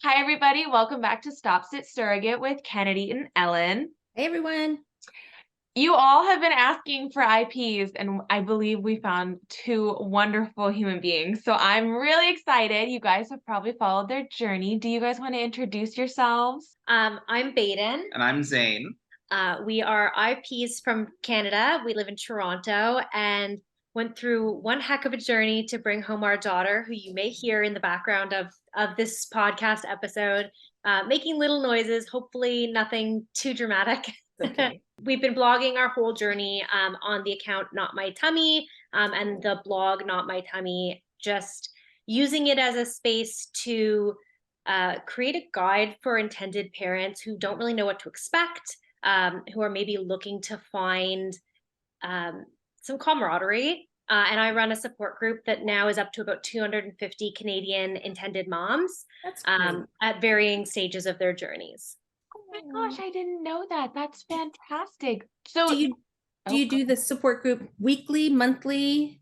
Hi, everybody. Welcome back to Stop.Sit.Surrogate with Kennedy and Ellen. Hey, everyone. You all have been asking for IPs, and I believe we found two wonderful human beings. So I'm really excited. You guys have probably followed their journey. Do you guys want to introduce yourselves? I'm Baden. And I'm Zane. We are IPs from Canada. We live in Toronto and went through one heck of a journey to bring home our daughter, who you may hear in the background of this podcast episode, making little noises, hopefully nothing too dramatic. Okay. We've been blogging our whole journey on the account Not My Tummy and the blog Not My Tummy, just using it as a space to create a guide for intended parents who don't really know what to expect, who are maybe looking to find some camaraderie. And I run a support group that now is up to about 250 Canadian intended moms at varying stages of their journeys. Oh my gosh, I didn't know that. That's fantastic. So Do you do the support group weekly, monthly?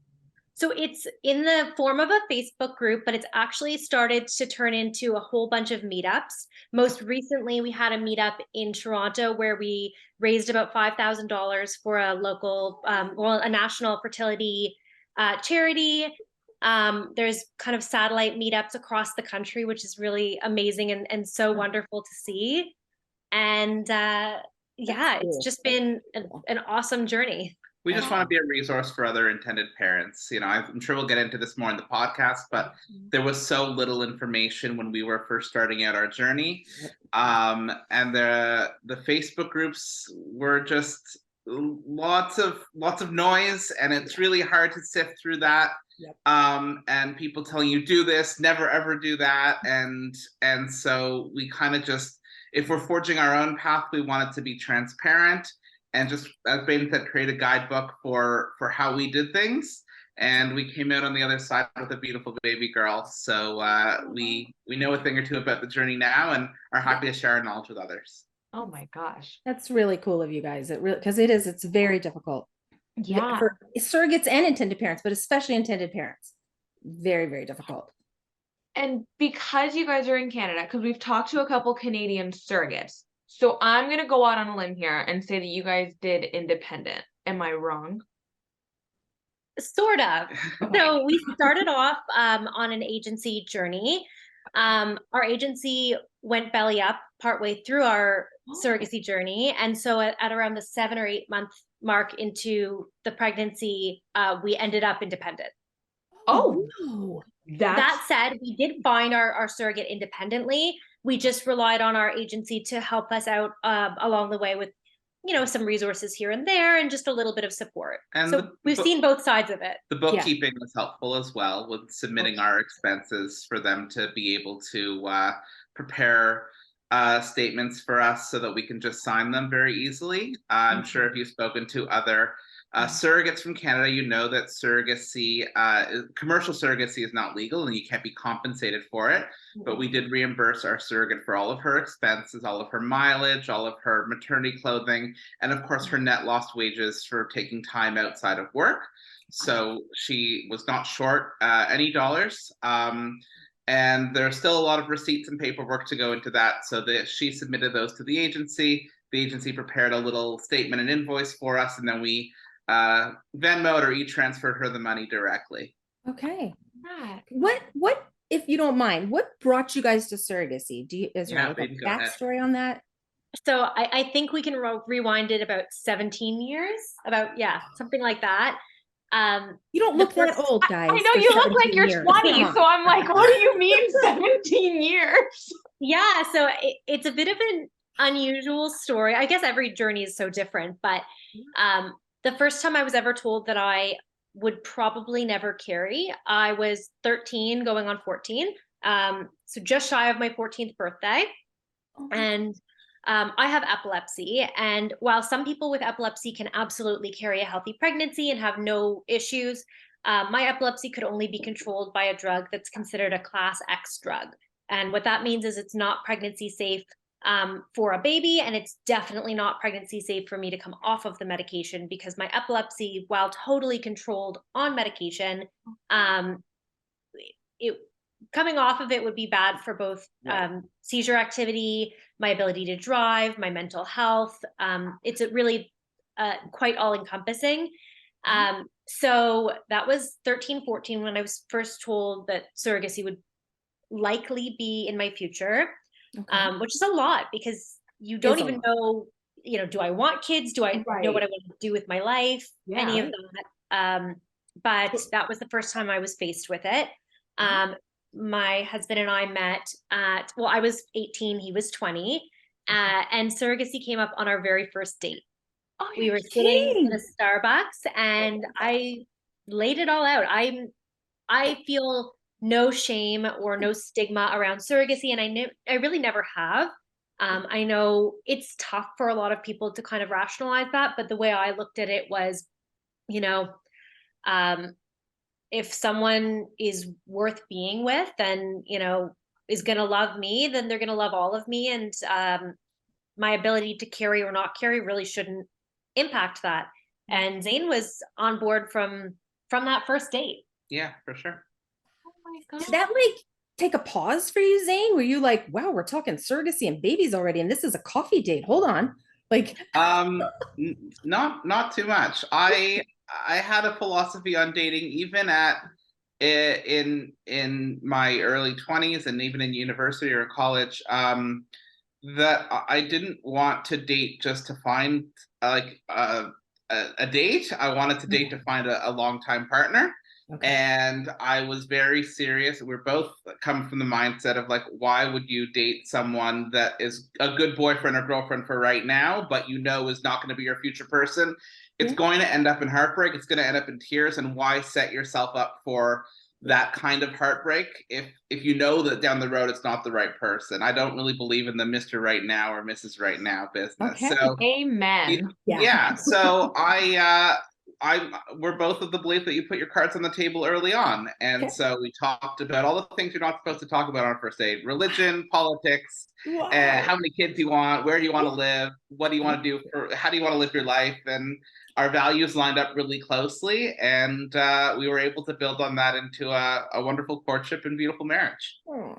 So it's in the form of a Facebook group, but it's actually started to turn into a whole bunch of meetups. Most recently, we had a meetup in Toronto where we raised about $5,000 for a local, a national fertility charity. There's kind of satellite meetups across the country, which is really amazing and so wonderful to see. And it's just been an awesome journey. We just want to be a resource for other intended parents. You know, I'm sure we'll get into this more in the podcast, but there was so little information when we were first starting out our journey. And the Facebook groups were just lots of noise, and it's really hard to sift through that. Yep. And people telling you do this, never ever do that. And so we kind of just, if we're forging our own path, we want it to be transparent and just, as Baden said, create a guidebook for how we did things. And we came out on the other side with a beautiful baby girl. So we know a thing or two about the journey now and are happy to share our knowledge with others. oh my gosh. That's really cool of you guys. It's very difficult. Yeah. For surrogates and intended parents, but especially intended parents. Very, very difficult. And because you guys are in Canada, because we've talked to a couple Canadian surrogates, so I'm going to go out on a limb here and say that you guys did independent. Am I wrong? Sort of. So we started off on an agency journey. Our agency went belly up partway through our surrogacy journey. And so at around the 7 or 8 month mark into the pregnancy, we ended up independent. Oh, that said, we did find our surrogate independently. We just relied on our agency to help us out along the way with, some resources here and there and just a little bit of support. And so we've seen both sides of it. The bookkeeping was helpful as well with submitting our expenses for them to be able to prepare statements for us so that we can just sign them very easily. I'm sure if you've spoken to other surrogates from Canada, you know that surrogacy, commercial surrogacy is not legal and you can't be compensated for it. But we did reimburse our surrogate for all of her expenses, all of her mileage, all of her maternity clothing, and of course her net lost wages for taking time outside of work. So she was not short any dollars. And there's still a lot of receipts and paperwork to go into that. So that she submitted those to the agency. The agency prepared a little statement and invoice for us, and then we Venmo'd or e-transferred her the money directly. Okay. What, if you don't mind, what brought you guys to surrogacy? Is there a backstory on that? So I think we can rewind it about 17 years, something like that. You don't look that old, guys. I know you look like you're 20, so I'm like, what do you mean 17 years? Yeah, so it's a bit of an unusual story. I guess every journey is so different, but the first time I was ever told that I would probably never carry, I was 13 going on 14, so just shy of my 14th birthday. And I have epilepsy, and while some people with epilepsy can absolutely carry a healthy pregnancy and have no issues, my epilepsy could only be controlled by a drug that's considered a Class X drug. And what that means is it's not pregnancy safe for a baby, and it's definitely not pregnancy safe for me to come off of the medication, because my epilepsy, while totally controlled on medication, it coming off of it would be bad for both seizure activity, my ability to drive, my mental health. It's a really quite all encompassing. So that was 13, 14 when I was first told that surrogacy would likely be in my future, which is a lot because you don't even know, you know, do I want kids? Do I know what I want to do with my life? Any of that. But that was the first time I was faced with it. My husband and I met at, well, I was 18, he was 20, and surrogacy came up on our very first date. Oh, We were sitting in a Starbucks and I laid it all out. I feel no shame or no stigma around surrogacy, and I really never have. I know it's tough for a lot of people to kind of rationalize that, but the way I looked at it was, you know, if someone is worth being with, then, you know, is going to love me, then they're going to love all of me. And my ability to carry or not carry really shouldn't impact that. And Zane was on board from that first date. Yeah, for sure. Oh my God. Did that like take a pause for you, Zane? Were you like, wow, we're talking surrogacy and babies already, and this is a coffee date? Hold on. Like not too much. I had a philosophy on dating even in my early 20s and even in university or college, that I didn't want to date just to find like a date. I wanted to date to find a long-time partner. And I was very serious. We're both come from the mindset of like, why would you date someone that is a good boyfriend or girlfriend for right now, but you know is not going to be your future person? It's going to end up in heartbreak. It's going to end up in tears. And why set yourself up for that kind of heartbreak if you know that down the road it's not the right person? I don't really believe in the Mr. Right Now or Mrs. Right Now business. So amen. Yeah. So we're both of the belief that you put your cards on the table early on. And so we talked about all the things you're not supposed to talk about on our first date: religion, politics, how many kids you want, where do you want to live, what do you want to do, how do you want to live your life? And our values lined up really closely, and we were able to build on that into a wonderful courtship and beautiful marriage. Oh,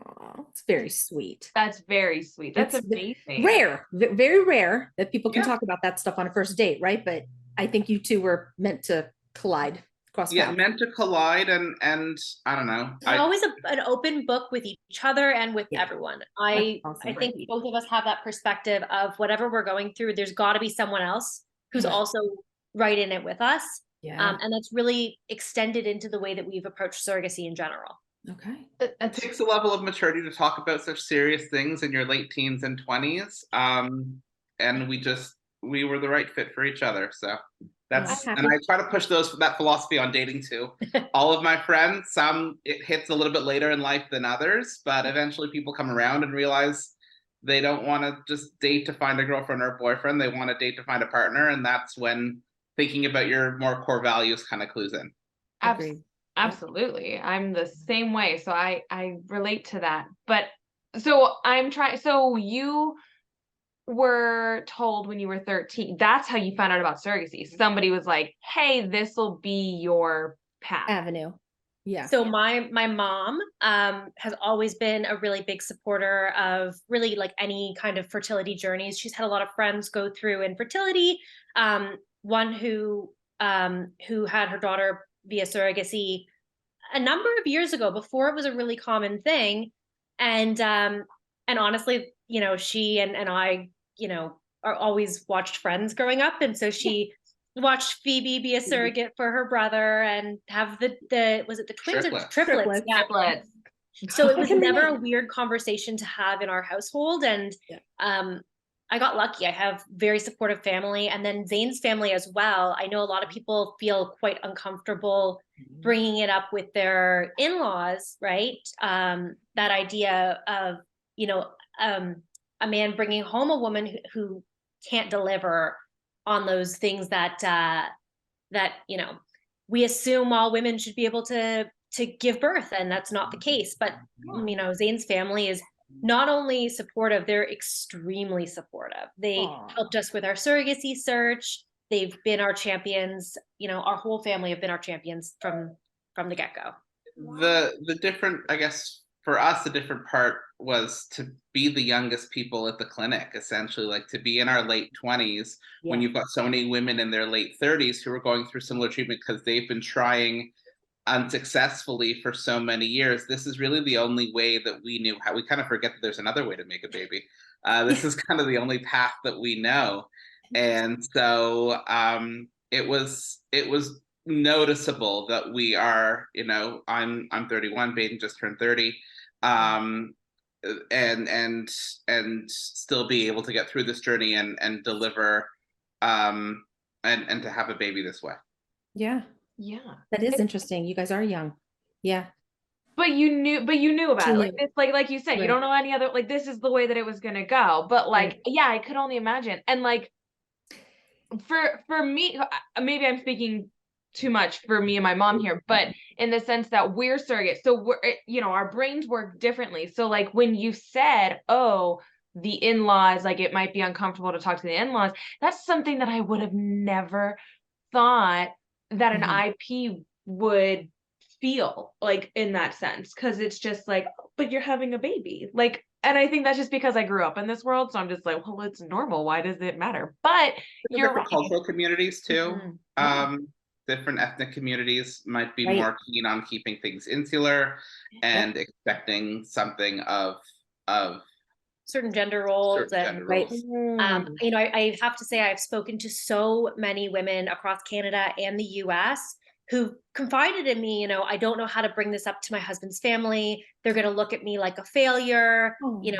it's very sweet. That's very sweet. That's amazing. Rare, very rare that people can talk about that stuff on a first date, right? But I think you two were meant to collide. Meant to collide, and I don't know. It's always an open book with each other and with everyone. I think both of us have that perspective of whatever we're going through, there's got to be someone else who's also right in it with us. And that's really extended into the way that we've approached surrogacy in general. It takes a level of maturity to talk about such serious things in your late teens and 20s. And we were the right fit for each other. So that's, and I try to push that philosophy on dating too. All of my friends, some it hits a little bit later in life than others, but eventually people come around and realize they don't want to just date to find a girlfriend or a boyfriend. They want to date to find a partner. And that's when thinking about your more core values kind of clues in. Absolutely. I'm the same way. So I relate to that. But so so you were told when you were 13, that's how you found out about surrogacy. Somebody was like, hey, this will be your path. Avenue. Yeah. So my mom has always been a really big supporter of really like any kind of fertility journeys. She's had a lot of friends go through infertility. One who had her daughter via surrogacy a number of years ago, before it was a really common thing. And honestly, you know, she and I, you know, are always watched Friends growing up. And so she watched Phoebe be a surrogate for her brother and have was it the twins or triplets? Yeah. Triplets. So it was never a weird conversation to have in our household. And I got lucky. I have very supportive family, and then Zane's family as well. I know a lot of people feel quite uncomfortable bringing it up with their in-laws, right? That idea of, you know, a man bringing home a woman who can't deliver on those things that you know, we assume all women should be able to give birth, and that's not the case. But you know, Zane's family is not only supportive, they're extremely supportive. They helped us with our surrogacy search. They've been our champions. You know, our whole family have been our champions from the get-go. The different, I guess, for us, the different part was to be the youngest people at the clinic, essentially, like to be in our late 20s when you've got so many women in their late 30s who are going through similar treatment because they've been trying unsuccessfully for so many years. This is really the only way that we knew how. We kind of forget that there's another way to make a baby. This is kind of the only path that we know. And so it was noticeable that we are, you know, I'm 31, Baden just turned 30, and still be able to get through this journey and deliver and to have a baby this way. Yeah. Yeah. That is interesting. You guys are young. Yeah. But you knew about it. Like it's like you said, you don't know any other, like this is the way that it was gonna go. But like, yeah, I could only imagine. And like for me, maybe I'm speaking too much for me and my mom here, but in the sense that we're surrogates, so we're, you know, our brains work differently. So like when you said, oh, the in-laws, like it might be uncomfortable to talk to the in-laws, that's something that I would have never thought that an IP would feel like in that sense, because it's just like, but you're having a baby, like, and I think that's just because I grew up in this world, so I'm just like, well, it's normal, why does it matter? But you're different cultural communities too. Different ethnic communities might be more keen on keeping things insular and expecting something of certain gender roles. You know, I have to say I've spoken to so many women across Canada and the US who confided in me, you know, I don't know how to bring this up to my husband's family. They're going to look at me like a failure. You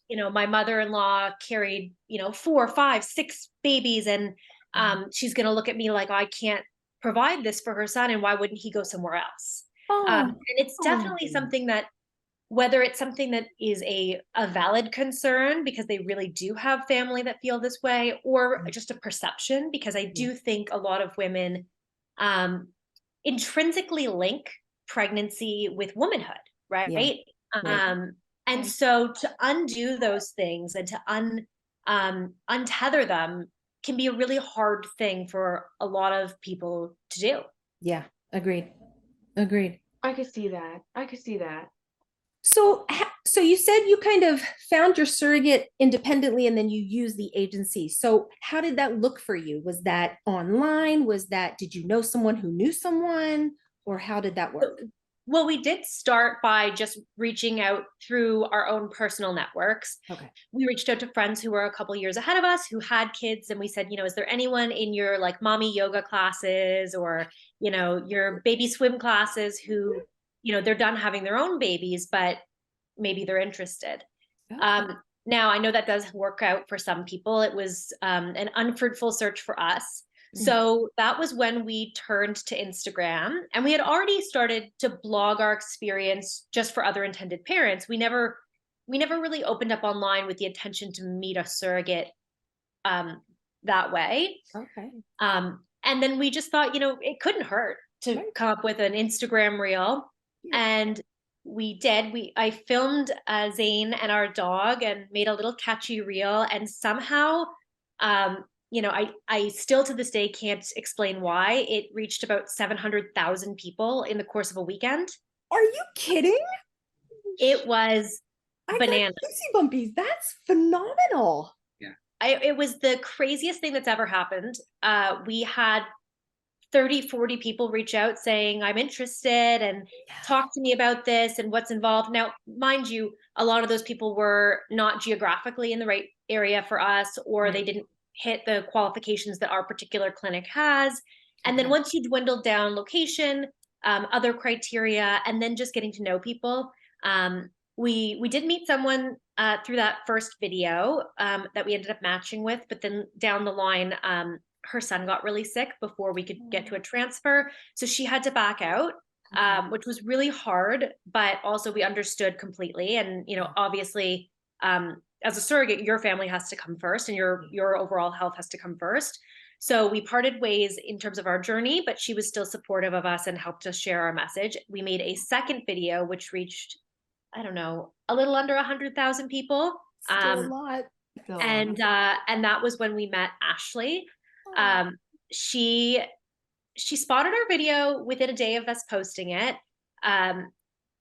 know, my mother-in-law carried, you know, 4, 5, 6 babies, and she's going to look at me like I can't provide this for her son, and why wouldn't he go somewhere else? And it's definitely something that, whether it's something that is a valid concern because they really do have family that feel this way, or just a perception, because I do think a lot of women intrinsically link pregnancy with womanhood, right? And so to undo those things and to untether them can be a really hard thing for a lot of people to do. Yeah, agreed. I could see that. So you said you kind of found your surrogate independently and then you used the agency. So how did that look for you? Was that online? Did you know someone who knew someone, or how did that work? Well, we did start by just reaching out through our own personal networks. Okay. We reached out to friends who were a couple years ahead of us who had kids, and we said, you know, is there anyone in your like mommy yoga classes or, you know, your baby swim classes who, you know, they're done having their own babies, but maybe they're interested. Now, I know that does work out for some people. It was an unfruitful search for us. So that was when we turned to Instagram, and we had already started to blog our experience just for other intended parents. We never really opened up online with the intention to meet a surrogate that way. Okay. And then we just thought, you know, it couldn't hurt to come up with an Instagram reel. And we did. I filmed Zane and our dog and made a little catchy reel, and somehow you know, I still to this day can't explain why it reached about 700,000 people in the course of a weekend. Are you kidding? It was bananas. Bumpies. That's phenomenal. Yeah. It was the craziest thing that's ever happened. We had 30, 40 people reach out saying, I'm interested and talk to me about this and what's involved. Now, mind you, a lot of those people were not geographically in the right area for us, or they didn't hit the qualifications that our particular clinic has. And then once you dwindle down location, other criteria, and then just getting to know people, we did meet someone through that first video that we ended up matching with, but then down the line, her son got really sick before we could get to a transfer. So she had to back out, which was really hard, but also we understood completely. And, you know, obviously, as a surrogate, your family has to come first and your overall health has to come first. So we parted ways in terms of our journey, but she was still supportive of us and helped us share our message. We made a second video, which reached, I don't know, a little under 100,000 people. Still a lot. And that was when we met Ashley. She spotted our video within a day of us posting it. A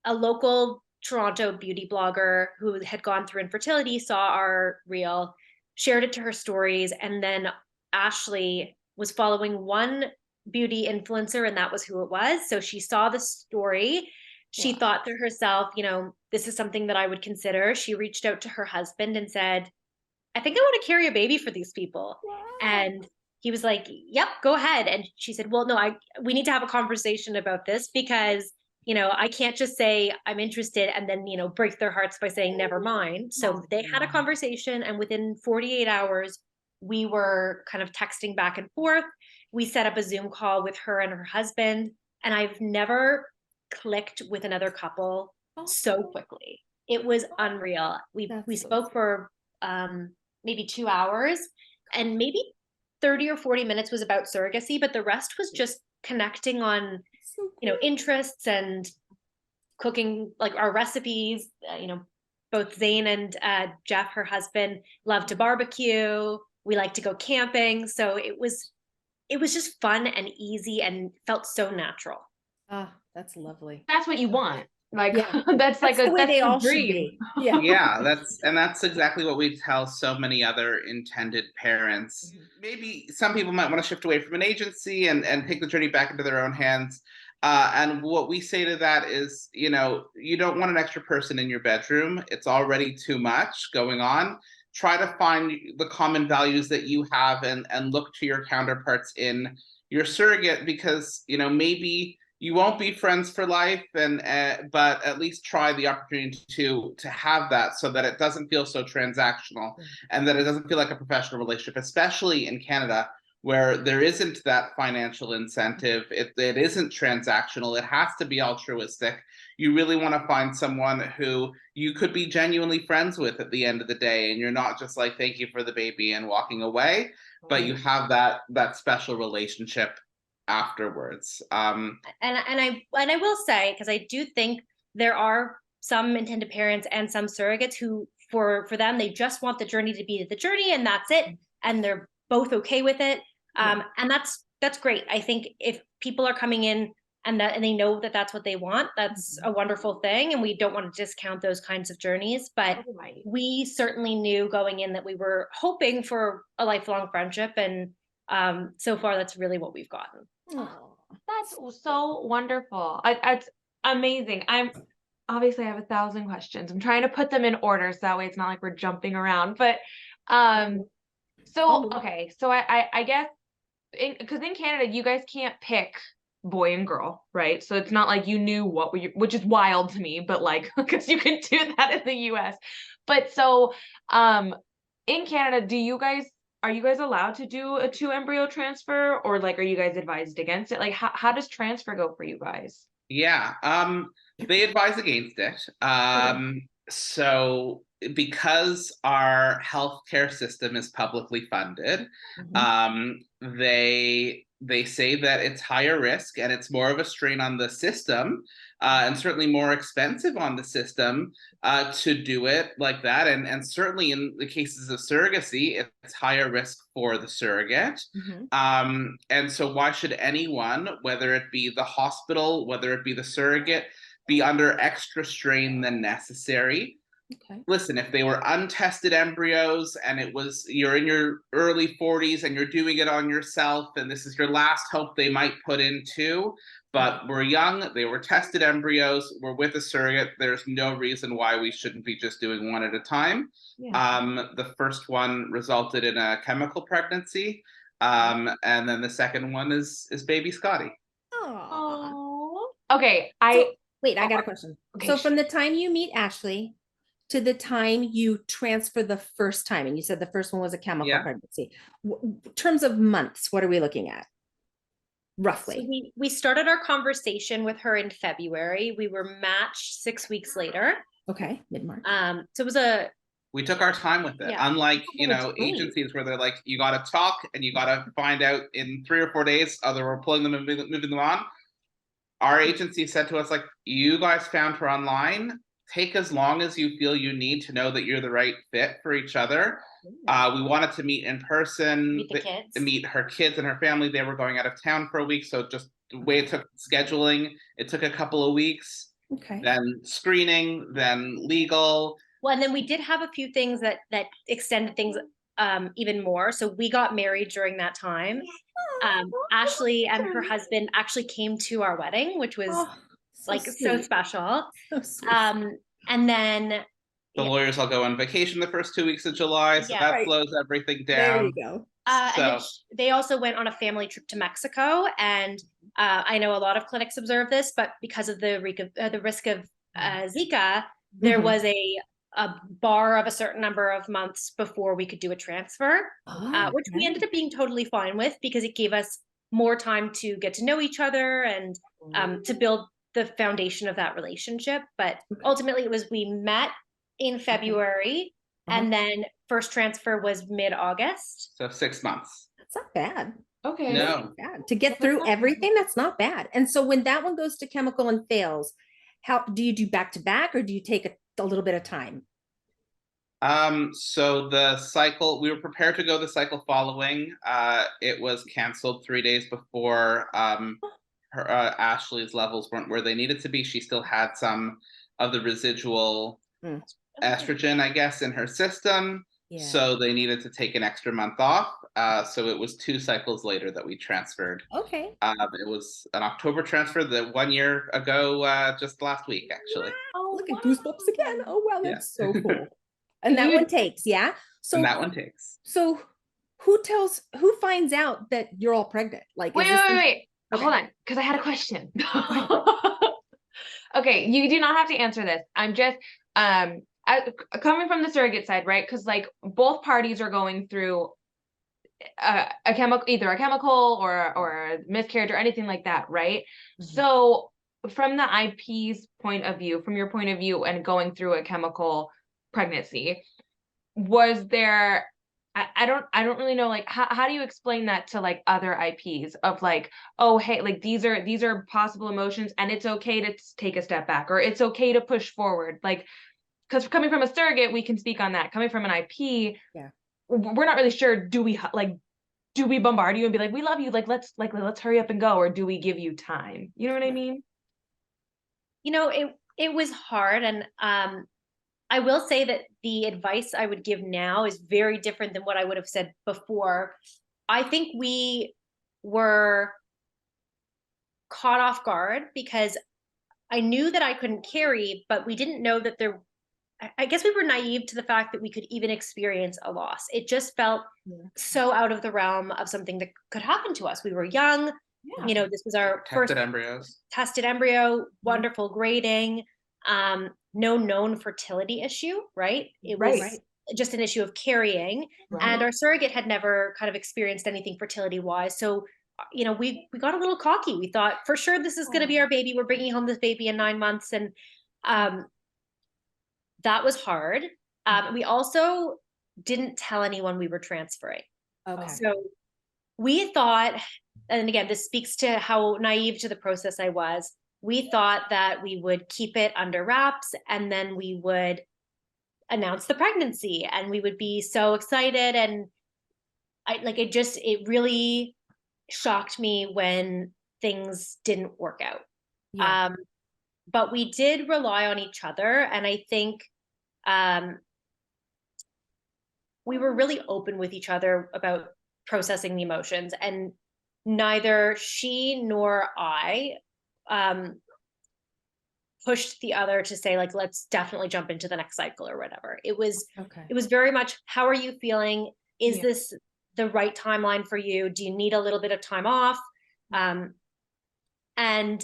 local Toronto beauty blogger who had gone through infertility, saw our reel, shared it to her stories, and then Ashley was following one beauty influencer, and that was who it was. So she saw the story. She thought to herself, this is something that I would consider. She reached out to her husband and said, I think I want to carry a baby for these people. And he was like, yep, go ahead. And she said, well, no, we need to have a conversation about this because, I can't just say I'm interested and then, break their hearts by saying, never mind. So they had a conversation, and within 48 hours, we were kind of texting back and forth. We set up a Zoom call with her and her husband, and I've never clicked with another couple so quickly. It was unreal. We spoke for maybe 2 hours, and maybe 30 or 40 minutes was about surrogacy, but the rest was just connecting on, interests and cooking, like our recipes. Both Zane and Jeff, her husband, love to barbecue. We like to go camping. So it was just fun and easy and felt so natural. Ah, that's lovely. That's what you want. Like, Yeah. that's like the way that's they the all should dream. be. Yeah. Yeah, that's exactly what we tell so many other intended parents. Maybe some people might want to shift away from an agency and take the journey back into their own hands. And what we say to that is, you don't want an extra person in your bedroom. It's already too much going on. Try to find the common values that you have and look to your counterparts in your surrogate, because, maybe you won't be friends for life, but at least try the opportunity to have that, so that it doesn't feel so transactional and that it doesn't feel like a professional relationship, especially in Canada, where there isn't that financial incentive. It isn't transactional. It has to be altruistic. You really want to find someone who you could be genuinely friends with at the end of the day, and you're not just like, thank you for the baby and walking away, but you have that special relationship afterwards. And I will say, because I do think there are some intended parents and some surrogates who, for them, they just want the journey to be the journey, and that's it, and they're both okay with it. And that's great. I think if people are coming in and they know that that's what they want, that's a wonderful thing, and we don't want to discount those kinds of journeys. But we certainly knew going in that we were hoping for a lifelong friendship, and so far that's really what we've gotten. That's so wonderful. It's amazing. I have 1,000 questions. I'm trying to put them in order so that way it's not like we're jumping around. But okay, so I guess because in Canada you guys can't pick boy and girl, right? So it's not like you knew which is wild to me, but like because you can do that in the US. But so in Canada, are you guys allowed to do a 2 embryo transfer, or like are you guys advised against it? Like how does transfer go for you guys? Yeah, they advise against it. So because our healthcare system is publicly funded, they say that it's higher risk and it's more of a strain on the system, and certainly more expensive on the system to do it like that. And certainly in the cases of surrogacy, it's higher risk for the surrogate. And so why should anyone, whether it be the hospital, whether it be the surrogate, be under extra strain than necessary? Listen, if they were untested embryos and you're in your early 40s and you're doing it on yourself and this is your last hope, they might put in 2. But we're young, they were tested embryos, we're with a surrogate, there's no reason why we shouldn't be just doing 1 at a time. The first one resulted in a chemical pregnancy, and then the second one is baby Scotty. Oh. Okay, wait, I got a question. Okay. So from the time you meet Ashley to the time you transfer the first time, and you said the first one was a chemical pregnancy, in terms of months, what are we looking at? Roughly. So we started our conversation with her in February. We were matched 6 weeks later. Okay, mid-March. So it was we took our time with it. Unlike, agencies where they're like, you got to talk and you got to find out in 3 or 4 days, either we're pulling them and moving them on. Our agency said to us, like, you guys found her online. Take as long as you feel you need to know that you're the right fit for each other. We wanted to meet in person, meet her kids and her family. They were going out of town for a week, so just the way it took scheduling, it took a couple of weeks. Okay. then screening, then legal. Well, and then we did have a few things that extended things even more. So we got married during that time. Ashley and her husband actually came to our wedding, which was Oh, so like so sweet. special. So sweet. And then The lawyers all go on vacation the first 2 weeks of July, so Yeah. that Right. slows everything There down. you go. and then So they also went on a family trip to Mexico. And I know a lot of clinics observe this, but because of the risk of Zika, there Mhm. was a bar of a certain number of months before we could do a transfer, Oh, which we ended up being totally fine with because it gave us more time to get to know each other and to build the foundation of that relationship. But ultimately, it was we met in February, and then first transfer was mid-August. so 6 months. That's not bad. Okay. No. Bad. To get through everything, that's not bad. And so when that one goes to chemical and fails, how do you do back to back, or do you take a little bit of time? So the cycle, we were prepared to go the cycle following. It was canceled 3 days before her Ashley's levels weren't where they needed to be. She still had some of the residual estrogen, I guess, in her system. Yeah. So they needed to take an extra month off. So it was 2 cycles later that we transferred. Okay. It was an October transfer, the 1 year ago, just last week, actually. Oh, look at goosebumps again. Oh, wow, Yeah. that's so cool. And that one takes, yeah. So And that one takes. So who finds out that you're all pregnant? Like, Wait. Okay. Hold on, because I had a question. Okay, you do not have to answer this. I'm just coming from the surrogate side, right? Because like both parties are going through a chemical, either a chemical or a miscarriage or anything like that, right? So from the IP's point of view, from your point of view, and going through a chemical pregnancy, was there, I don't really know, like how do you explain that to like other IPs of like, oh hey, like these are possible emotions and it's okay to take a step back, or it's okay to push forward, like, because coming from a surrogate we can speak on that. Coming from an IP, Yeah, we're not really sure, do we bombard you and be like, we love you, like let's hurry up and go, or do we give you time? You know what I mean? You know, it was hard, and I will say that the advice I would give now is very different than what I would have said before. I think we were caught off guard because I knew that I couldn't carry, but we didn't know that I guess we were naive to the fact that we could even experience a loss. It just felt so out of the realm of something that could happen to us. We were young. Yeah. You know, this was our first Embryos. tested embryo, wonderful grading, no known fertility issue, right? It was just an issue of carrying. And our surrogate had never kind of experienced anything fertility wise. So, you know, we got a little cocky. We thought for sure this is going to be our baby. We're bringing home this baby in 9 months. And that was hard. We also didn't tell anyone we were transferring. Okay. So we thought, and again, this speaks to how naive to the process I was. We thought that we would keep it under wraps and then we would announce the pregnancy and we would be so excited. And it really shocked me when things didn't work out. Yeah. But we did rely on each other. And I think we were really open with each other about processing the emotions, and neither she nor I pushed the other to say like, let's definitely jump into the next cycle or whatever. It was very much, how are you feeling? Is this the right timeline for you? Do you need a little bit of time off? And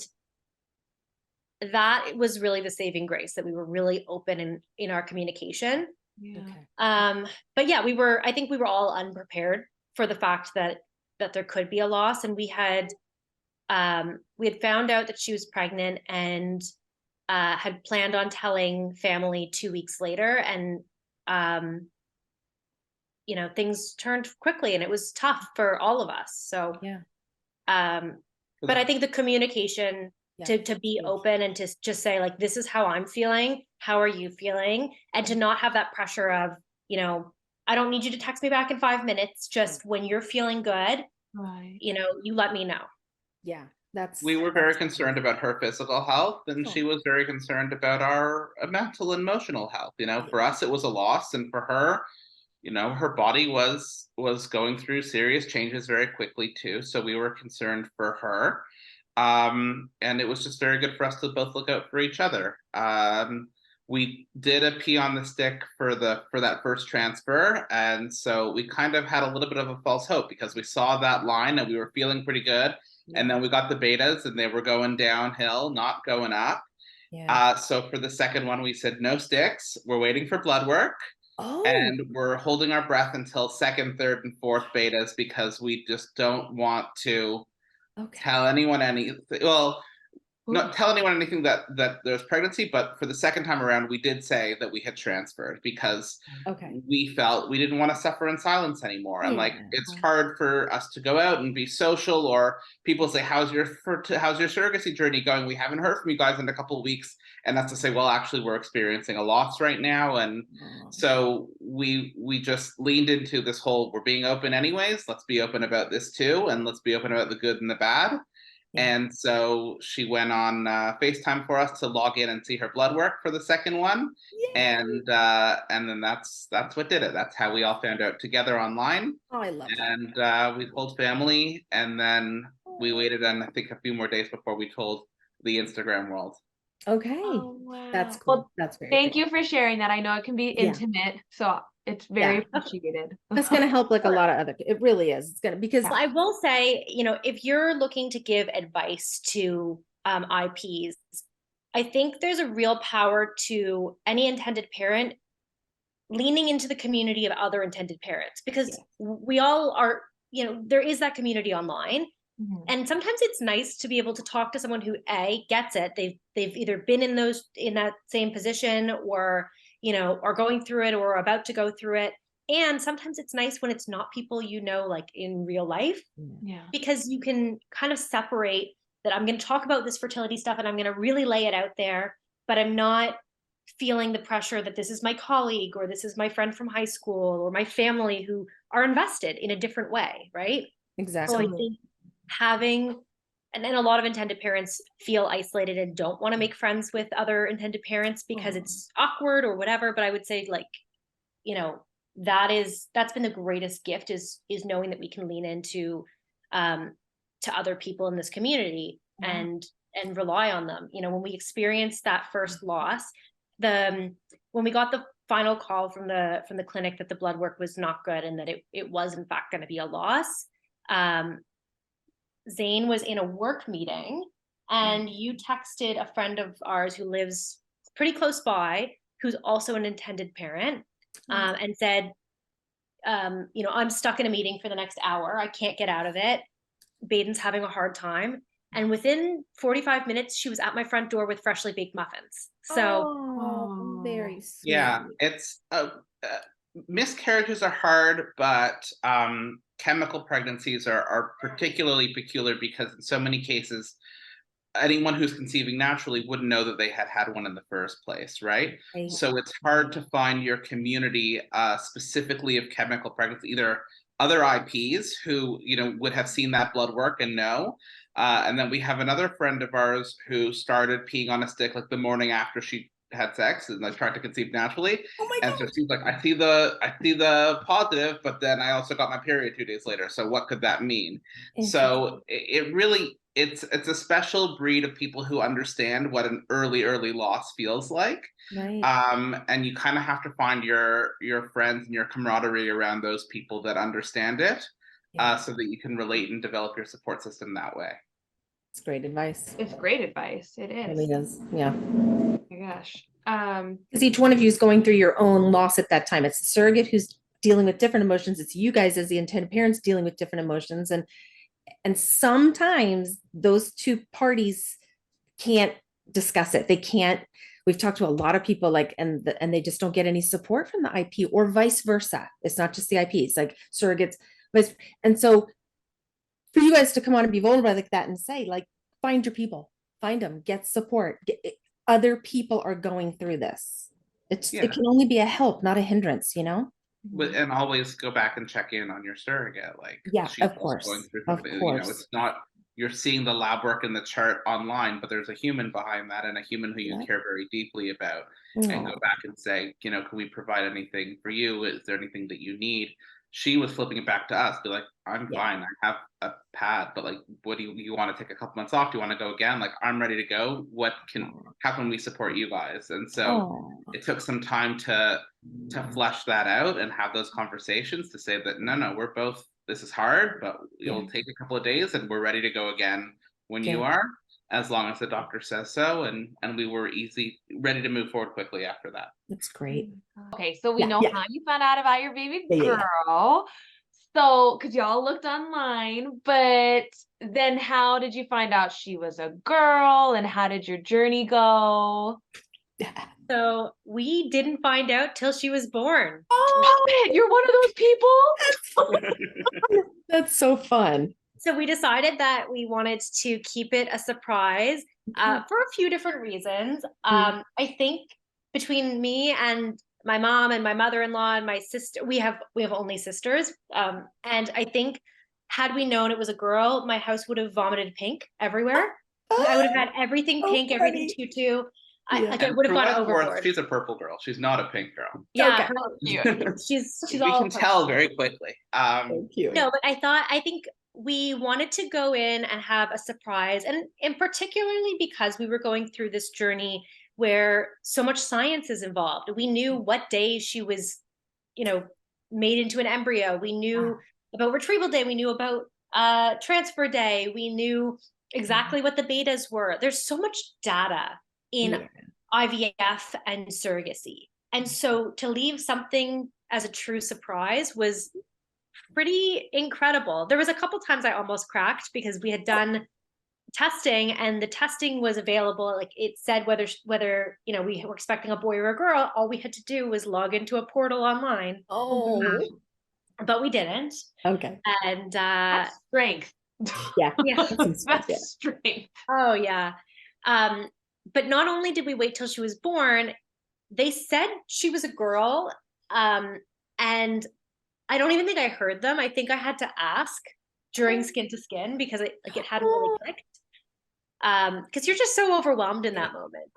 that was really the saving grace, that we were really open in our communication. But yeah, I think we were all unprepared for the fact that there could be a loss. And we had found out that she was pregnant and had planned on telling family 2 weeks later. And, you know, things turned quickly and it was tough for all of us. So, but I think the communication to be open and to just say like, this is how I'm feeling. How are you feeling? And to not have that pressure of, you know, I don't need you to text me back in 5 minutes. Just when you're feeling good, you know, you let me know. Yeah. We were very that's concerned about her physical health, and Oh. she was very concerned about our mental and emotional health. You know, for us, it was a loss, and for her, you know, her body was going through serious changes very quickly too. So we were concerned for her, and it was just very good for us to both look out for each other. We did a pee on the stick for that first transfer, and so we kind of had a little bit of a false hope because we saw that line and we were feeling pretty good, and then we got the betas and they were going downhill, not going up. Yeah. So for the second one, we said no sticks. We're waiting for blood work. Oh, And we're holding our breath until second, third, and fourth betas because we just don't want to okay. tell anyone anything. Well, Ooh. not tell anyone anything that there's pregnancy, but for the second time around, we did say that we had transferred because Okay. we felt we didn't want to suffer in silence anymore. And like, Yeah. it's hard for us to go out and be social, or people say, how's your surrogacy journey going? We haven't heard from you guys in a couple of weeks. And that's to say, well, actually, we're experiencing a loss right now. And so we just leaned into this whole, we're being open anyways. Let's be open about this too. And let's be open about the good and the bad. Yeah. And so she went on FaceTime for us to log in and see her blood work for the second one. Yay. And then that's what did it. That's how we all found out together online. Oh, I love that. And we told family, and then we waited, and I think a few more days before we told the Instagram world. Okay. Oh, wow. That's cool. Well, That's very thank cool. you for sharing that. I know it can be Yeah. intimate, so it's very Yeah. appreciated. That's going to help like a lot of other, it really is. It's going to, because Well, I will say, you know, if you're looking to give advice to IPs, I think there's a real power to any intended parent leaning into the community of other intended parents, because we all are, you know, there is that community online. Mhm. And sometimes it's nice to be able to talk to someone who gets it. They've either been in that same position, or, you know, are going through it or about to go through it. And sometimes it's nice when it's not people you know, like in real life, Yeah. because you can kind of separate that I'm going to talk about this fertility stuff and I'm going to really lay it out there, but I'm not feeling the pressure that this is my colleague or this is my friend from high school or my family who are invested in a different way, right? exactly. So I think having, and then a lot of intended parents feel isolated and don't want to make friends with other intended parents because it's awkward or whatever. But I would say, like, you know, that's been the greatest gift is knowing that we can lean into to other people in this community and rely on them. You know, when we experienced that first loss, when we got the final call from the clinic that the blood work was not good and that it was in fact going to be a loss, Zane was in a work meeting and you texted a friend of ours who lives pretty close by, who's also an intended parent, and said, you know, I'm stuck in a meeting for the next hour. I can't get out of it. Baden's having a hard time. And within 45 minutes, she was at my front door with freshly baked muffins. So very sweet. Yeah, it's miscarriages are hard, but chemical pregnancies are particularly peculiar because in so many cases, anyone who's conceiving naturally wouldn't know that they had had one in the first place, right? Right. So it's hard to find your community specifically of chemical pregnancy, either other IPs who, you know, would have seen that blood work and know. And then we have another friend of ours who started peeing on a stick like the morning after she had sex and like tried to conceive naturally. Oh my And God. so she's like, I see the positive, but then I also got my period 2 days later. So what could that mean? So it really, it's a special breed of people who understand what an early loss feels like. Right. And you kind of have to find your friends and your camaraderie around those people that understand it, so that you can relate and develop your support system that way. It's great advice. It's great advice. It It is. really is. Yeah. Oh my gosh. Because each one of you is going through your own loss at that time. It's the surrogate who's dealing with different emotions. It's you guys as the intended parents dealing with different emotions. And sometimes those two parties can't discuss it. They can't. We've talked to a lot of people like, and they just don't get any support from the IP, or vice versa. It's not just the IP, it's like surrogates. And so for you guys to come on and be vulnerable like that and say, like, find your people, find them, get support. Other people are going through this. It can only be a help, not a hindrance, you know? And always go back and check in on your surrogate. Like, Yeah, she's of course. going through Of something, you know, course. it's not you're seeing the lab work and the chart online, but there's a human behind that and a human who you Yeah. care very deeply about, and go back and say, you know, can we provide anything for you? Is there anything that you need? She was flipping it back to us, be like, I'm Yeah. fine. I have a pad, but like, what do you want to take a couple months off? Do you want to go again? Like, I'm ready to go. How can we support you guys? And so it took some time to flesh that out and have those conversations to say that, no, we're both, this is hard, but it'll take a couple of days and we're ready to go again when you are, as long as the doctor says so. And we were ready to move forward quickly after that. That's great. Okay, so we know how you found out about your baby girl. So, because y'all looked online, but then how did you find out she was a girl, and how did your journey go? So we didn't find out till she was born. Oh, you're one of those people? That's so fun. So we decided that we wanted to keep it a surprise for a few different reasons. I think between me and my mom and my mother-in-law and my sister, we have only sisters. And I think had we known it was a girl, my house would have vomited pink everywhere. I would have had everything pink, everything tutu. I would have gone overboard. She's a purple girl. She's not a pink girl. Yeah, she's we all can tell very quickly. Thank you. No, but I think we wanted to go in and have a surprise, and particularly because we were going through this journey where so much science is involved. We knew what day she was, made into an embryo. We knew about retrieval day. We knew about transfer day. We knew exactly what the betas were. There's so much data in IVF and surrogacy. And so to leave something as a true surprise was pretty incredible. There was a couple times I almost cracked because we had done testing and the testing was available. Like it said whether we were expecting a boy or a girl. All we had to do was log into a portal online. But we didn't. Okay. And that's strength. Yeah. That's strength. Oh yeah. But not only did we wait till she was born, they said she was a girl. And I don't even think I heard them. I think I had to ask during Skin to Skin because it hadn't really clicked. Because you're just so overwhelmed in that moment.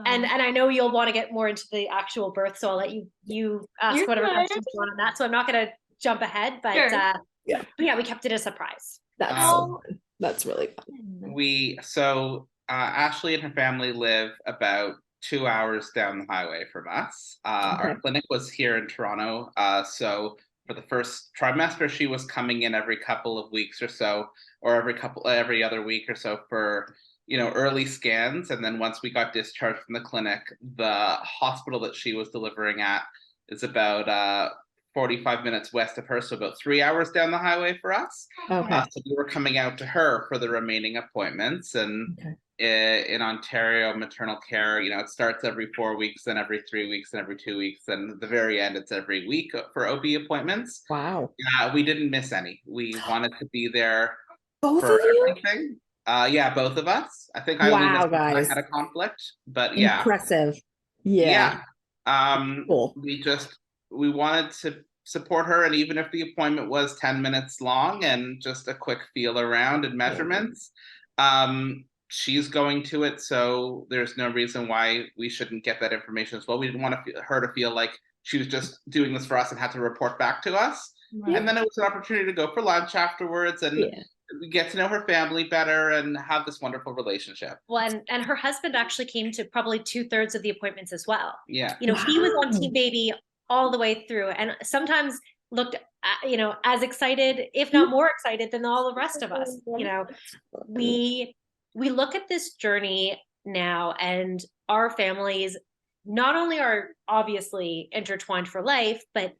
And I know you'll want to get more into the actual birth, so I'll let you ask whatever questions you want on that. So I'm not going to jump ahead, but we kept it a surprise. That's so fun. That's really fun. So Ashley and her family live about 2 hours down the highway from us. Our clinic was here in Toronto. So for the first trimester, she was coming in every couple of weeks or so, or every other week or so for early scans. And then once we got discharged from the clinic, the hospital that she was delivering at is about 45 minutes west of her, so about 3 hours down the highway for us. So we were coming out to her for the remaining appointments. And in Ontario, maternal care, it starts every 4 weeks, then every 3 weeks, and every 2 weeks. And at the very end, it's every week for OB appointments. Wow. We didn't miss any. We wanted to be there for everything. Both of us. I think I only missed when I had a conflict, but impressive. Cool. We wanted to support her, and even if the appointment was 10 minutes long and just a quick feel around and measurements, she's going to it, so there's no reason why we shouldn't get that information as well. We didn't want her to feel like she was just doing this for us and had to report back to us. And then it was an opportunity to go for lunch afterwards and get to know her family better and have this wonderful relationship. Well, and her husband actually came to probably 2/3 of the appointments as well. Yeah. He was on Team Baby all the way through, and sometimes looked as excited, if not more excited, than all the rest of us. We look at this journey now, and our families not only are obviously intertwined for life, but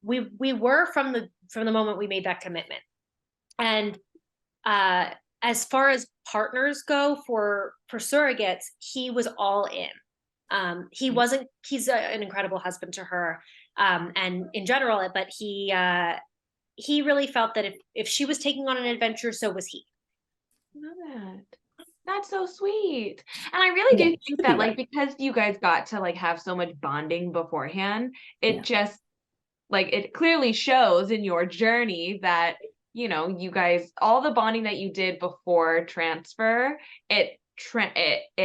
we were from the moment we made that commitment. And as far as partners go for surrogates, he was all in. He's an incredible husband to her, and in general, but he really felt that if she was taking on an adventure, so was he. Love that. That's so sweet. And I really do think that because you guys got to have so much bonding beforehand, it just it clearly shows in your journey that you know, you guys, all the bonding that you did before transfer, it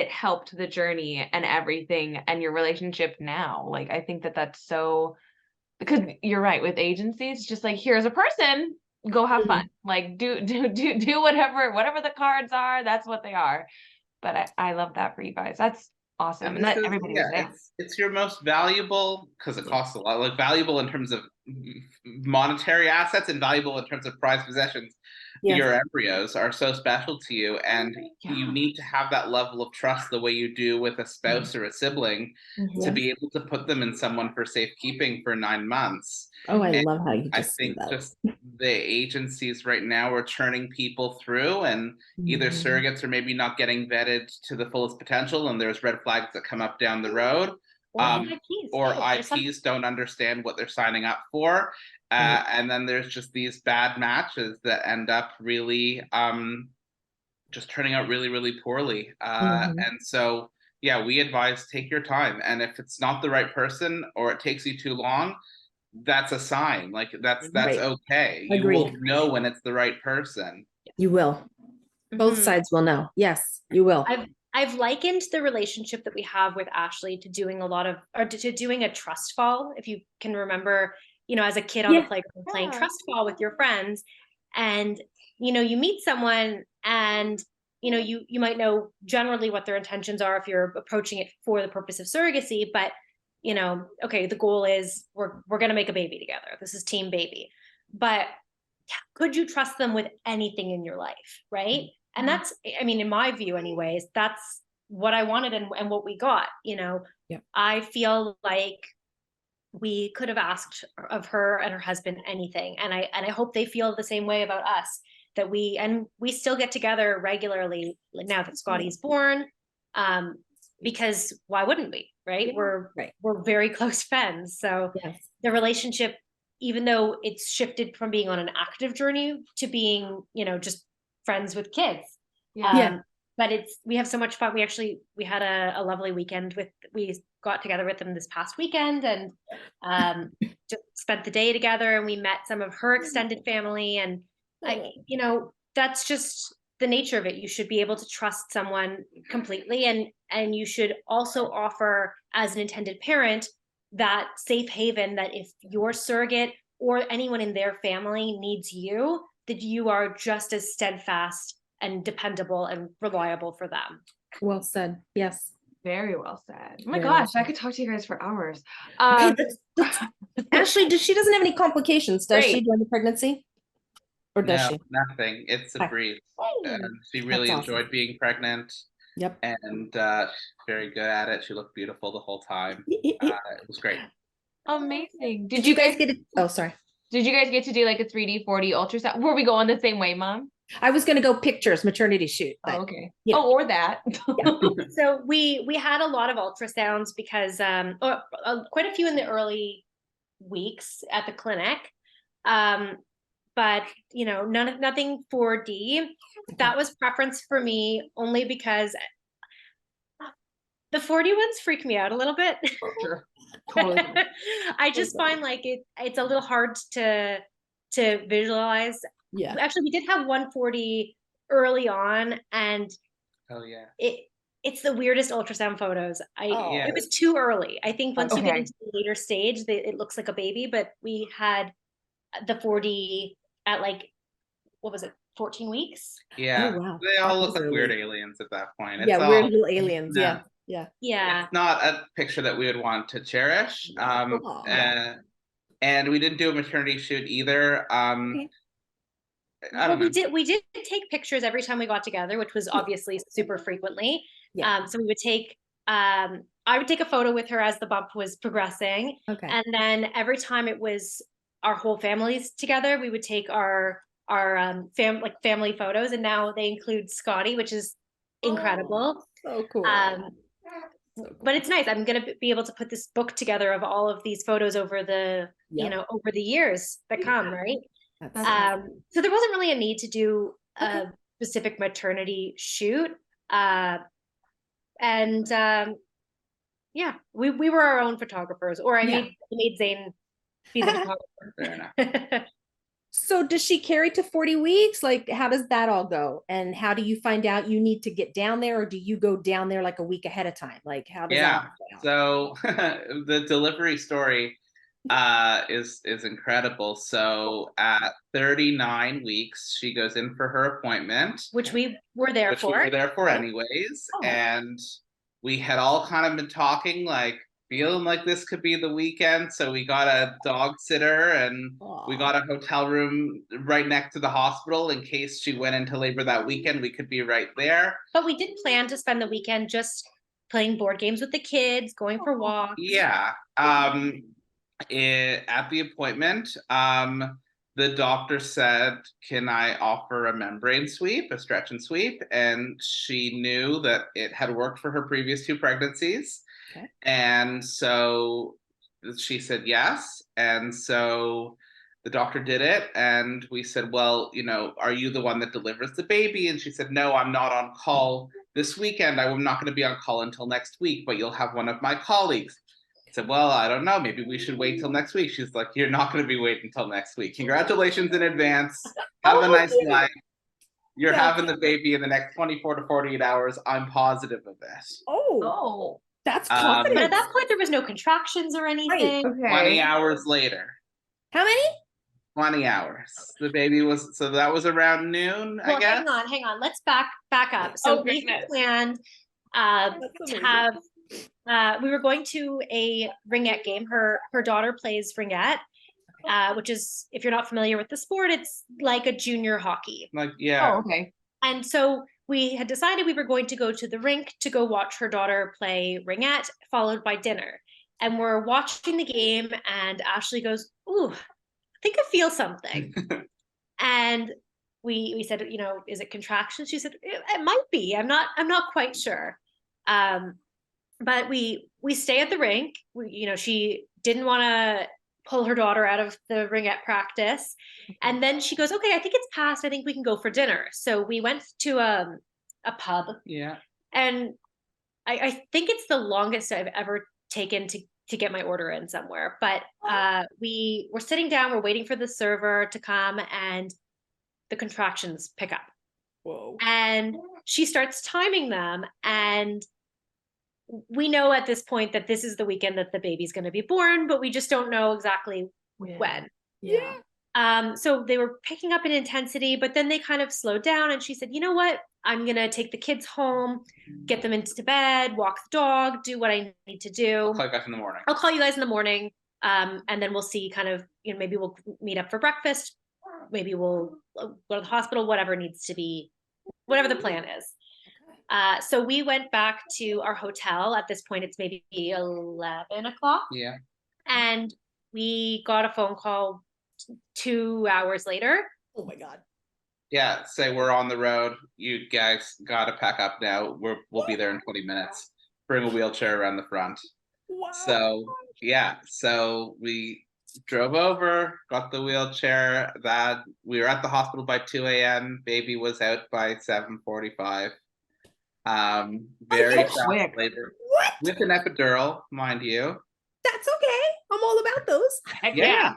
helped the journey and everything and your relationship now. Like, I think that that's so, because you're right, with agencies, it's just like, here's a person, go have fun. Like, do whatever the cards are, that's what they are. But I love that for you guys. That's awesome. And this that is, everybody was yeah, there. it's your most valuable, because it costs a lot, like valuable in terms of monetary assets and valuable in terms of prized possessions. Yes. Your embryos are so special to you, and you Yeah. need to have that level of trust the way you do with a spouse or a sibling to Yes. be able to put them in someone for safekeeping for 9 months. Oh, I And love how you I just think said that. just the agencies right now are turning people through, and either surrogates are maybe not getting vetted to the fullest potential, and there's red flags that come up down the road. Or IPs. Or There's some- IPs don't understand what they're signing up for. Right. And then there's just these bad matches that end up really just turning out really, really poorly. And so, yeah, we advise take your time. And if it's not the right person or it takes you too long, that's a sign. Like that's Right. okay. You Agreed. will know when it's the right person. You will. Both Mhm. sides will know. Yes, you will. I've likened the relationship that we have with Ashley to doing to doing a trust fall. If you can remember, you know, as a kid on the playground playing trust fall with your friends, and you know, you meet someone and you know, you might know generally what their intentions are if you're approaching it for the purpose of surrogacy, but you know, okay, the goal is we're going to make a baby together. This is team baby. But could you trust them with anything in your life, right? And that's, I mean, in my view anyways, that's what I wanted and what we got. You know, Yep. I feel like we could have asked of her and her husband anything, and I hope they feel the same way about us, that we still get together regularly now that Scotty's born, because why wouldn't we, right? Yeah. We're very close friends, so Yes. the relationship, even though it's shifted from being on an active journey to being, you know, just friends with kids. Yeah. But we have so much fun. We had a lovely weekend we got together with them this past weekend and just spent the day together, and we met some of her extended family, and you know, that's just the nature of it. You should be able to trust someone completely, and you should also offer, as an intended parent, that safe haven, that if your surrogate or anyone in their family needs you, that you are just as steadfast and dependable and reliable for them. Well said. Yes. Very well said. Oh my Very well gosh, I said. could talk to you guys for hours. Okay, Ashley, she doesn't have any complications, does she, Great. during the pregnancy? Or does No, she? nothing. It's a Hi. breeze. Hey. And she really That's awesome. enjoyed being pregnant, Yep. and she's very good at it. She looked beautiful the whole time. It was great. Amazing. Did you guys get it? Oh, sorry. Did you guys get to do like a 3D, 4D ultrasound? Were we going the same way, Mom? I was going to go pictures, maternity shoot. But, Oh, okay. you know. Oh, or that. So we had a lot of ultrasounds because quite a few in the early weeks at the clinic, but you know, nothing 4D. That was preference for me only because the 4D ones freak me out a little bit. Sure. Totally. I just find like it's a little hard to visualize. Yeah. Actually, we did have 140 early on, and Oh yeah. it's the weirdest ultrasound photos. Yeah. It was too early. I think once you get Okay. into the later stage, it looks like a baby, but we had the 4D at like, what was it, 14 weeks? Yeah. Oh, wow. They all That look was like early. weird aliens at that point. Yeah, It's weird all, little aliens. no. Yeah. Yeah. Yeah. It's not a picture that we would want to cherish. Aw. And we didn't do a maternity shoot either. Okay. I don't know. We did take pictures every time we got together, which was obviously super frequently. Yeah. So we would take, I would take a photo with her as the bump was progressing. Okay. And then every time it was our whole families together, we would take our family photos. And now they include Scotty, which is incredible. So cool. But it's nice. I'm going to be able to put this book together of all of these photos over the, you know, over the years that come, right? So there wasn't really a need to do a specific maternity shoot. Yeah, we were our own photographers, or I made Zane be the photographer. Fair enough. So does she carry to 40 weeks? Like, how does that all go? And how do you find out you need to get down there, or do you go down there like a week ahead of time? Like, how does that all Yeah. play out? So the delivery story is incredible. So at 39 weeks, she goes in for her appointment, Which we were there which we for. were there for anyways. Oh. And we had all kind of been talking, like feeling like this could be the weekend. So we got a dog sitter and we got a hotel room right next to the hospital in case she went into labor that weekend. We could be right there. But we did plan to spend the weekend just playing board games with the kids, going for walks. Yeah. At the appointment, the doctor said, "Can I offer a membrane sweep, a stretch and sweep?" And she knew that it had worked for her previous 2 pregnancies. Okay. And so she said yes. And so the doctor did it. And we said, "Well, are you the one that delivers the baby?" And she said, "No, I'm not on call this weekend. I'm not going to be on call until next week, but you'll have one of my colleagues." I said, "Well, I don't know. Maybe we should wait till next week." She's like, "You're not going to be waiting until next week. Congratulations in advance. Have a nice life. You're having the baby in the next 24 to 48 hours. I'm positive of it." Oh, That's Um, But at confidence. that point, there was no contractions or anything. okay. 20 hours later. How many? 20 hours. The baby was, so that was around noon, I Well, guess. hang on. Let's back up. So Oh, we goodness. planned to have we were going to a ringette game. Her daughter plays ringette, which is, if you're not familiar with the sport, it's like a junior hockey. Like, yeah. Oh, okay. And so we had decided we were going to go to the rink to go watch her daughter play ringette, followed by dinner. And we're watching the game, and Ashley goes, "Ooh, I think I feel something." And we said, "Is it contractions?" She said, "It might be. I'm not quite sure." But we stay at the rink. She didn't want to pull her daughter out of the ringette practice. And then she goes, "Okay, I think it's past. I think we can go for dinner." So we went to a pub. Yeah. And I think it's the longest I've ever taken to get my order in somewhere. But we were sitting down, we're waiting for the server to come, and the contractions pick up. Whoa. And she starts timing them, and we know at this point that this is the weekend that the baby's going to be born, but we just don't know exactly when. Yeah. So they were picking up in intensity, but then they kind of slowed down, and she said, "You know what? I'm going to take the kids home, get them into bed, walk the dog, do what I need to do. I'll call you guys in the morning. I'll call you guys in the morning. And then we'll see kind of, maybe we'll meet up for breakfast. Maybe we'll go to the hospital, whatever needs to be, whatever the plan is." So we went back to our hotel. At this point, it's maybe 11 o'clock. Yeah. And we got a phone call 2 hours later. Oh my God. Yeah. Say we're on the road. You guys got to pack up now. We'll be there in 20 minutes. Bring a wheelchair around the front. Wow. So yeah. So we drove over, got the wheelchair. That we were at the hospital by 2 a.m. Baby was out by 7:45. Very so fast quick. labor What? with an epidural, mind you. That's okay. I'm all about those. Heck Yeah.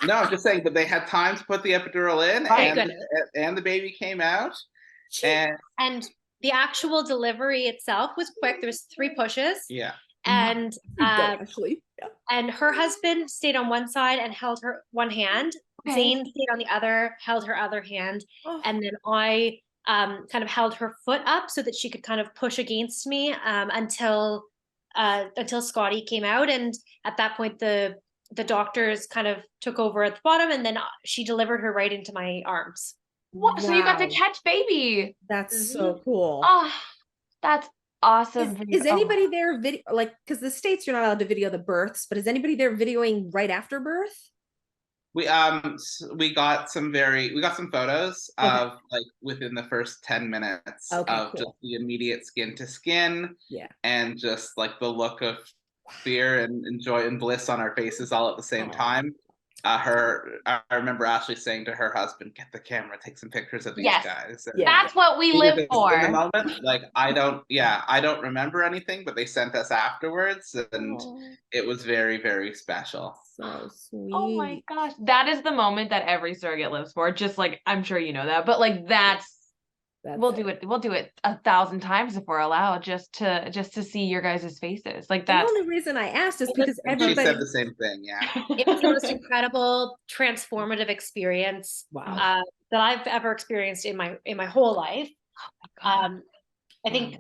No, I'm just saying, but they had time to put the epidural in, Right. and the baby came out. Jeez. And the actual delivery itself was quick. There was 3 pushes. Yeah. And Actually. Yeah. and her husband stayed on one side and held her one hand. Okay. Zane stayed on the other, held her other hand. Oh. And then I kind of held her foot up so that she could kind of push against me until Scotty came out. And at that point, the doctors kind of took over at the bottom, and then she delivered her right into my arms. What? So you got to Wow. catch baby. That's so cool. Oh, that's awesome. Is anybody there video, like, because the States you're not allowed to video the births, but is anybody there videoing right after birth? We got some photos of like within the first 10 minutes of just the immediate skin to skin. Yeah. And just like the look of fear and joy and bliss on our faces all at the same time. I remember Ashley saying to her husband, "Get the camera, take some pictures of these Yes. guys." And Yeah. That's what we we were live just in the for. moment, like I don't remember anything, but they sent us afterwards, and Oh, it was very, very special. so Oh my sweet. gosh. That is the moment that every surrogate lives for. Just like I'm sure you know that, but like we'll do it. We'll do it 1,000 times if we're allowed, just to see your guys' faces. Like The that's only reason I asked is It was because And she everybody. said the same thing. Yeah. it was the most incredible, transformative experience Wow. that I've ever experienced in my whole life. I think,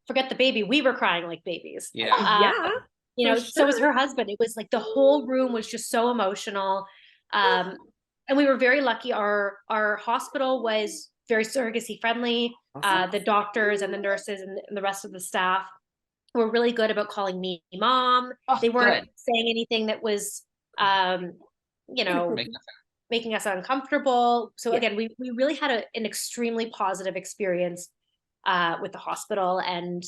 forget the baby, we were crying like babies. Yeah. Yeah, for So was sure. her husband. It was like the whole room was just so emotional. And we were very lucky. Our hospital was very surrogacy friendly. Awesome. The doctors and the nurses and the rest of the staff were really good about calling me mom. Oh, They weren't good. saying anything that was, making us uncomfortable. So Yeah. again, we really had an extremely positive experience with the hospital and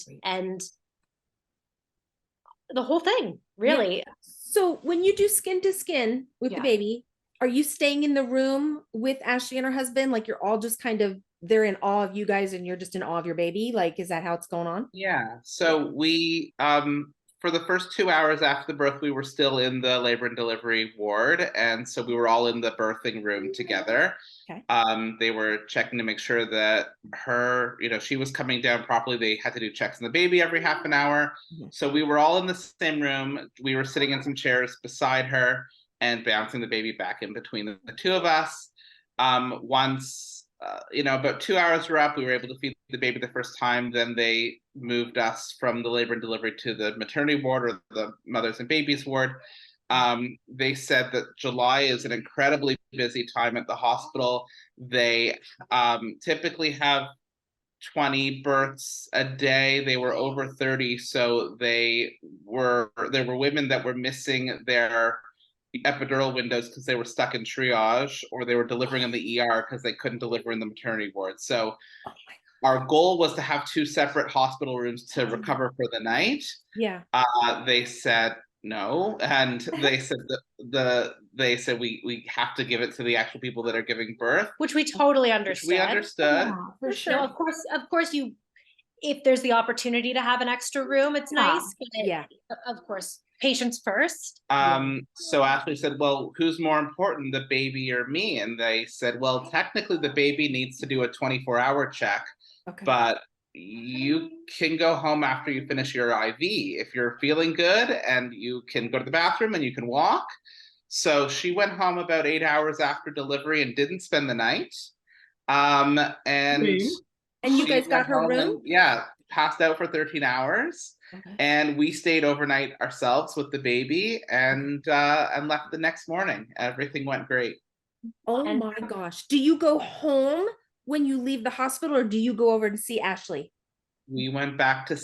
the whole thing, really. So when you do skin to skin with the Yeah. baby, are you staying in the room with Ashley and her husband? Like you're all just kind of, they're in awe of you guys and you're just in awe of your baby? Like, is that how it's going on? Yeah. So we for the first 2 hours after the birth, we were still in the labor and delivery ward. And so we were all in the birthing room together. Okay. They were checking to make sure that her, she was coming down properly. They had to do checks on the baby every half an hour. Mhm. So we were all in the same room. We were sitting in some chairs beside her and bouncing the baby back in between the two of us. Once about 2 hours were up, we were able to feed the baby the first time. Then they moved us from the labor and delivery to the maternity ward or the mothers and babies ward. They said that July is an incredibly busy time at the hospital. They typically have 20 births a day. They were over 30, so there were women that were missing their epidural windows because they were stuck in triage, or they were delivering in the ER because they couldn't deliver in the maternity ward. So Oh my our goal was to have 2 separate hospital rooms to recover for the night. Yeah. They said no, and they said they said we have to give it to the actual people that are giving birth, Which we totally which understood. we understood. Yeah, for No, sure. of course, if there's the opportunity to have an extra room, it's nice. But Yeah. of course, patients first. So Ashley said, "Well, who's more important, the baby or me?" And they said, "Well, technically, the baby needs to do a 24-hour check, Okay. but you can go home after you finish your IV if you're feeling good, and you can go to the bathroom and you can walk." So she went home about 8 hours after delivery and didn't spend the night. And And you she guys got went her home room? and, passed out for 13 hours. Okay. And we stayed overnight ourselves with the baby and left the next morning. Everything went great. Oh And- my gosh. Do you go home when you leave the hospital or do you go over to see Ashley? We went back to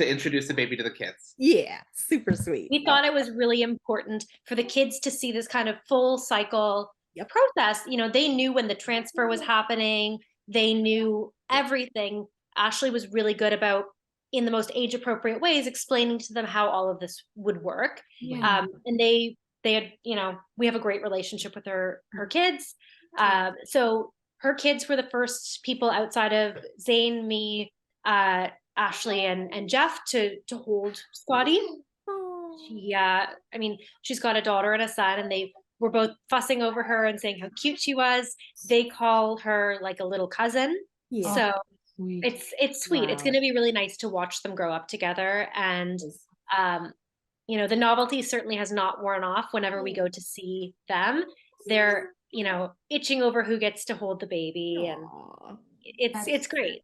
introduce the baby to the kids. Yeah, super sweet. We thought it was really important for the kids to see this kind of full cycle Yep. process. They knew when the transfer was happening. They knew everything. Ashley was really good about, in the most age appropriate ways, explaining to them how all of this would work. Yeah. And they had, we have a great relationship with her kids. So her kids were the first people outside of Zane, me, Ashley and Jeff to hold Scotty. Oh. She's got a daughter and a son, and they were both fussing over her and saying how cute she was. They call her like a little cousin. Yeah. So Sweet. it's sweet. It's Wow. going to be really nice to watch them grow up together. And the novelty certainly has not worn off whenever we go to see them. They're itching over who gets to hold the baby, and Aw. it's great.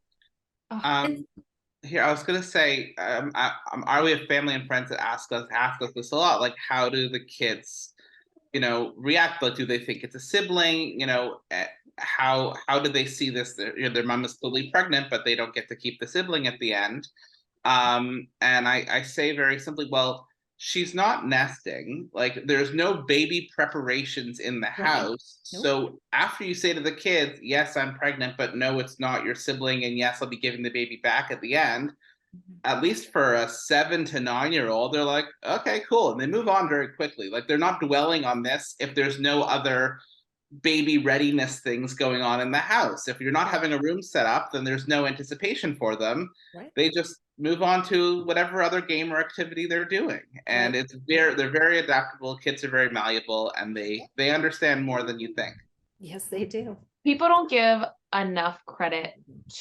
Here, I was gonna say, we have family and friends that ask us this a lot. Like, how do the kids, react? Like, do they think it's a sibling? How do they see this? Their mom is fully pregnant, but they don't get to keep the sibling at the end. And I say very simply, well, she's not nesting. Like, there's no baby preparations in the house. Nope. So after you say to the kids, yes, I'm pregnant, but no, it's not your sibling, and yes, I'll be giving the baby back at the end, at least for a 7 to 9-year-old, they're like, okay, cool. And they move on very quickly. Like they're not dwelling on this if there's no other baby readiness things going on in the house. If you're not having a room set up, then there's no anticipation for them. Right. They just move on to whatever other game or activity they're doing. And Right. they're very adaptable. Kids are very malleable, and they understand more than you think. Yes, they do. People don't give enough credit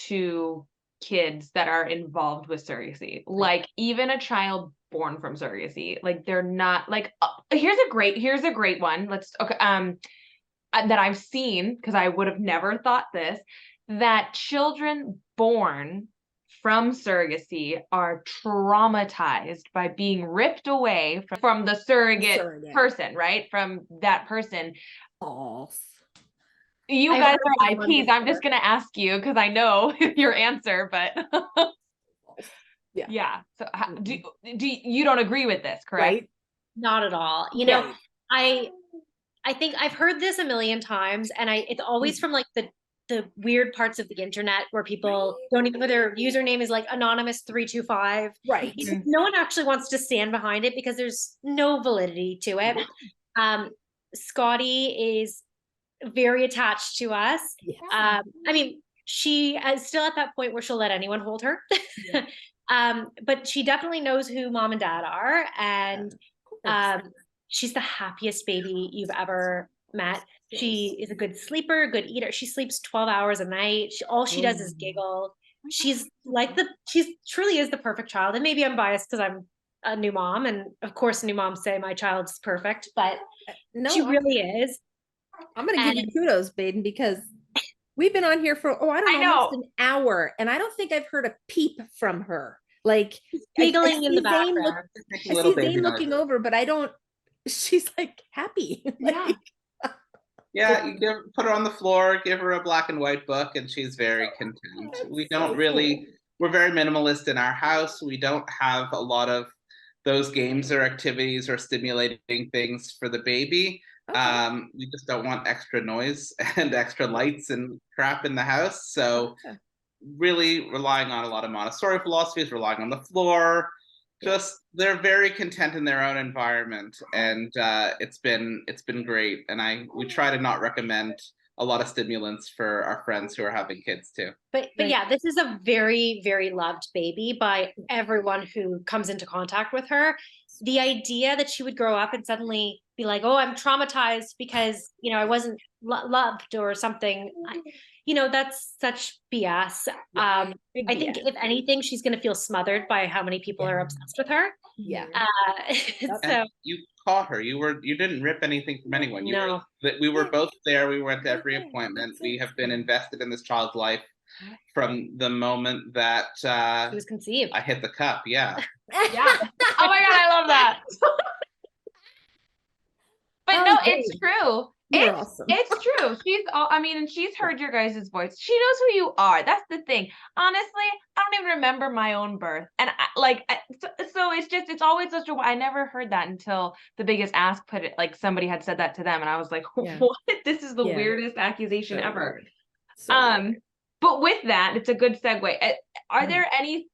to kids that are involved with surrogacy. Like even a child born from surrogacy, like they're not like here's a great one. Let's that I've seen, because I would have never thought this, that children born from surrogacy are traumatized by being ripped away from the surrogate person, right? From that person. False. You I've guys heard are that one IPs. I'm before. just gonna ask you because I know your answer, but yeah. So do you don't agree with this, correct? Right. Not at all. You Right. know, I think I've heard this a million times, and it's always from like the weird parts of the internet where people don't even know their username is like anonymous325. Right. You know, no one actually wants to stand behind it because there's no validity to it. Scotty is very attached to us. Yes. I mean, she is still at that point where she'll let anyone hold her. But she definitely knows who mom and dad are, and she's the happiest baby you've ever met. She is a good sleeper, good eater. She sleeps 12 hours a night. All she does is giggle. She's truly is the perfect child. And maybe I'm biased because I'm a new mom, and of course new moms say my child's perfect, but no, she really is. I'm gonna give you kudos, Baden, because we've been on here for almost an hour, and I don't think I've heard a peep from her. Like giggling in the background. I see Zane looking over, but I don't. She's like happy. Yeah. Yeah, you put her on the floor, give her a black and white book, and she's very content. We don't really, we're very minimalist in our house. We don't have a lot of those games or activities or stimulating things for the baby. We just don't want extra noise and extra lights and crap in the house. So really relying on a lot of Montessori philosophies, relying on the floor. Just they're very content in their own environment, and it's been great. And we try to not recommend a lot of stimulants for our friends who are having kids too. But yeah, this is a very, very loved baby by everyone who comes into contact with her. The idea that she would grow up and suddenly be like, oh, I'm traumatized because, you know, I wasn't loved or something. You know, that's such BS. I think if anything, she's going to feel smothered by how many people are obsessed with her. Yeah. So you caught her. You didn't rip anything from anyone. We were both there. We went to every appointment. We have been invested in this child's life from the moment that she was conceived. I hit the cup. Yeah. Yeah. Oh my God, I love that. But no, it's true. You're awesome. It's true. And she's heard your guys' voice. She knows who you are. That's the thing. Honestly, I don't even remember my own birth. And so it's always such a, I never heard that until The Biggest Ask put it, like somebody had said that to them. And I was like, what? This is the weirdest accusation ever. But with that, it's a good segue. Are there any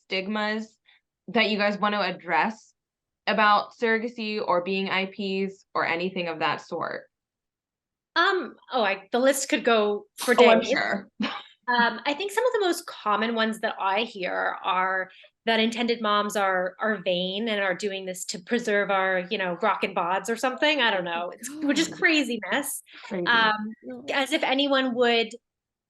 stigmas that you guys want to address about surrogacy or being IPs or anything of that sort? The list could go for days. I'm sure. I think some of the most common ones that I hear are that intended moms are vain and are doing this to preserve our, rockin' bods or something. I don't know. Which is craziness. As if anyone would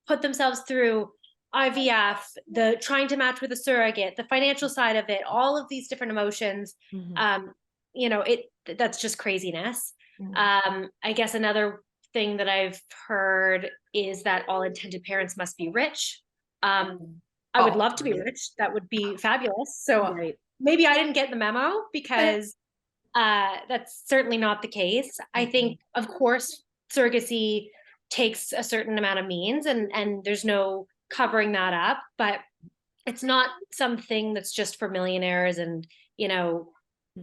put themselves through IVF, the trying to match with a surrogate, the financial side of it, all of these different emotions. That's just craziness. I guess another thing that I've heard is that all intended parents must be rich. I would love to be rich. That would be fabulous. So maybe I didn't get the memo because that's certainly not the case. I think, of course, surrogacy takes a certain amount of means and there's no covering that up, but it's not something that's just for millionaires and,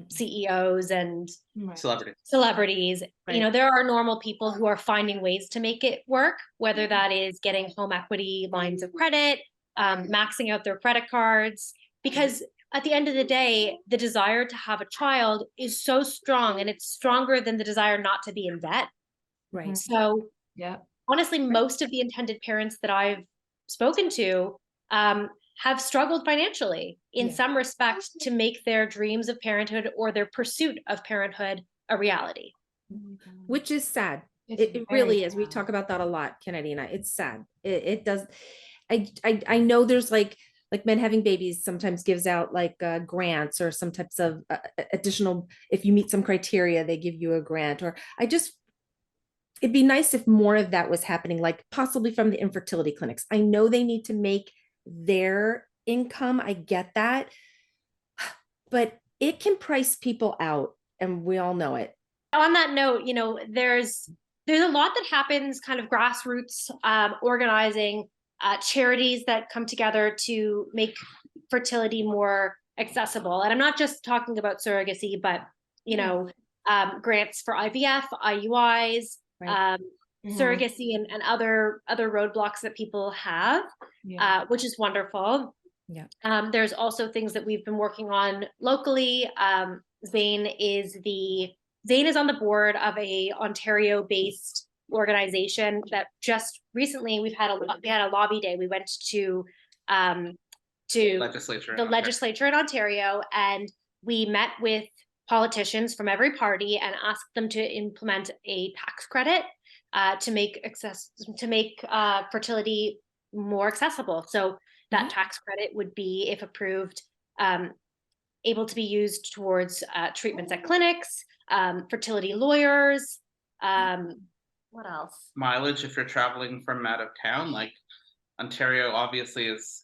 CEOs and celebrities. There are normal people who are finding ways to make it work, whether that is getting home equity lines of credit, maxing out their credit cards, because at the end of the day, the desire to have a child is so strong, and it's stronger than the desire not to be in debt. Right. So Yeah. honestly, most of the intended parents that I've spoken to have struggled financially in Yeah. some respect to make their dreams of parenthood or their pursuit of parenthood a reality. Which is sad. It's It very really is. We sad. talk about that a lot, Kennedy and I. It's sad. It does. I know there's like Men Having Babies sometimes gives out like grants or some types of additional, if you meet some criteria, they give you a grant. Or it'd be nice if more of that was happening, like possibly from the infertility clinics. I know they need to make their income. I get that, but it can price people out, and we all know it. On that note, you know, there's a lot that happens kind of grassroots organizing, charities that come together to make fertility more accessible. And I'm not just talking about surrogacy, but, you know, grants for IVF, IUIs, Right. surrogacy, and other roadblocks that people have, which is wonderful. Yeah. There's also things that we've been working on locally. Zane is on the board of a Ontario-based organization that just recently we had a lobby day. We went to Legislature the legislature in Ontario, and we met with politicians from every party and asked them to implement a tax credit to make fertility more accessible. So that tax credit would be, if approved, able to be used towards treatments at clinics, fertility lawyers. What else? Mileage if you're traveling from out of town, like Ontario obviously is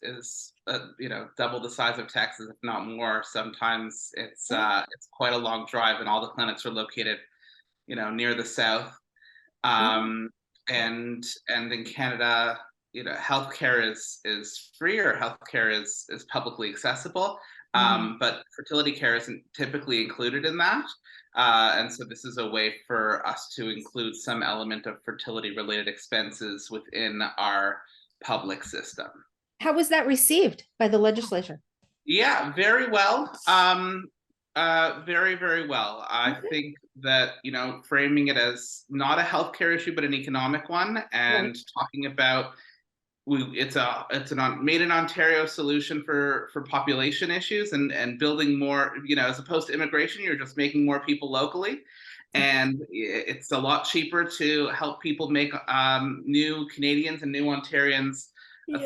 you know, double the size of Texas, if not more. Sometimes it's quite a long drive, and all the clinics are located, you know, near the south. And in Canada, you know, healthcare is free, or healthcare is publicly accessible. But fertility care isn't typically included in that. And so this is a way for us to include some element of fertility related expenses within our public system. How was that received by the legislature? Yeah, very well. Very, very well. I think that, you know, framing it as not a healthcare issue, but an economic one, and talking about it's an made in Ontario solution for population issues, and building more, you know, as opposed to immigration, you're just making more people locally. And it's a lot cheaper to help people make new Canadians and new Ontarians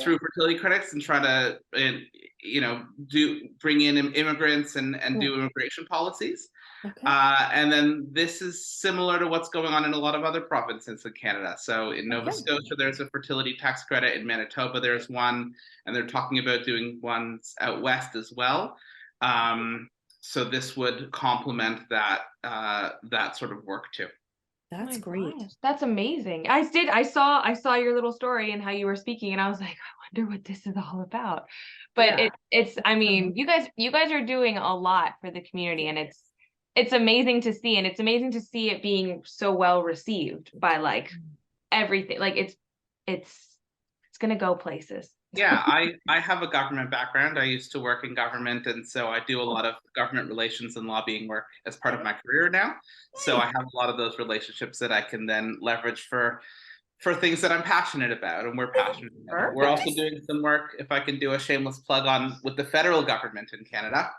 through fertility clinics, and try to, you know, bring in immigrants and do immigration policies. And then this is similar to what's going on in a lot of other provinces in Canada. So in Nova Scotia, there's a fertility tax credit. In Manitoba, there's one, and they're talking about doing ones out west as well. So this would complement that sort of work too. That's great. Gosh, that's amazing. I saw your little story and how you were speaking, and I was like, I wonder what this is all about. But it's I mean, you guys are doing a lot for the community, and it's amazing to see, and it's amazing to see it being so well received by like everything. Like it's gonna go places. Yeah, I have a government background. I used to work in government, and so I do a lot of government relations and lobbying work as part of my career now. So I have a lot of those relationships that I can then leverage for things that I'm passionate about, and we're passionate about. We're also doing some work, if I can do a shameless plug, with the federal government in Canada.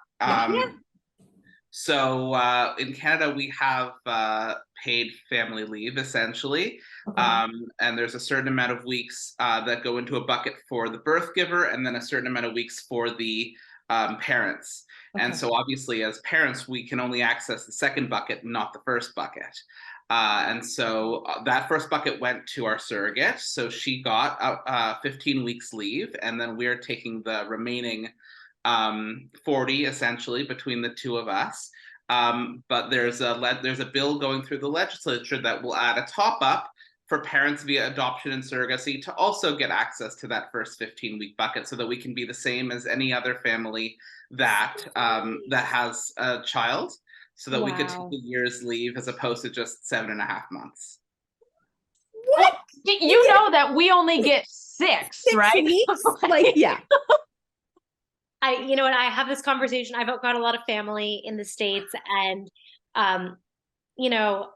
So in Canada, we have paid family leave, essentially. And there's a certain amount of weeks that go into a bucket for the birth giver, and then a certain amount of weeks for the parents. And so obviously, as parents, we can only access the second bucket, not the first bucket. And so that first bucket went to our surrogate. So she got 15 weeks leave, and then we're taking the remaining 40 essentially between the two of us. But there's a bill going through the legislature that will add a top up for parents via adoption and surrogacy to also get access to that first 15-week bucket, so that we can be the same as any other family that has a child, so that we could take a year's leave as opposed to just 7.5 months. What? You know that we only get 6, right? Weeks? Like, yeah. you know what, I have this conversation. I've got a lot of family in the States, and you know,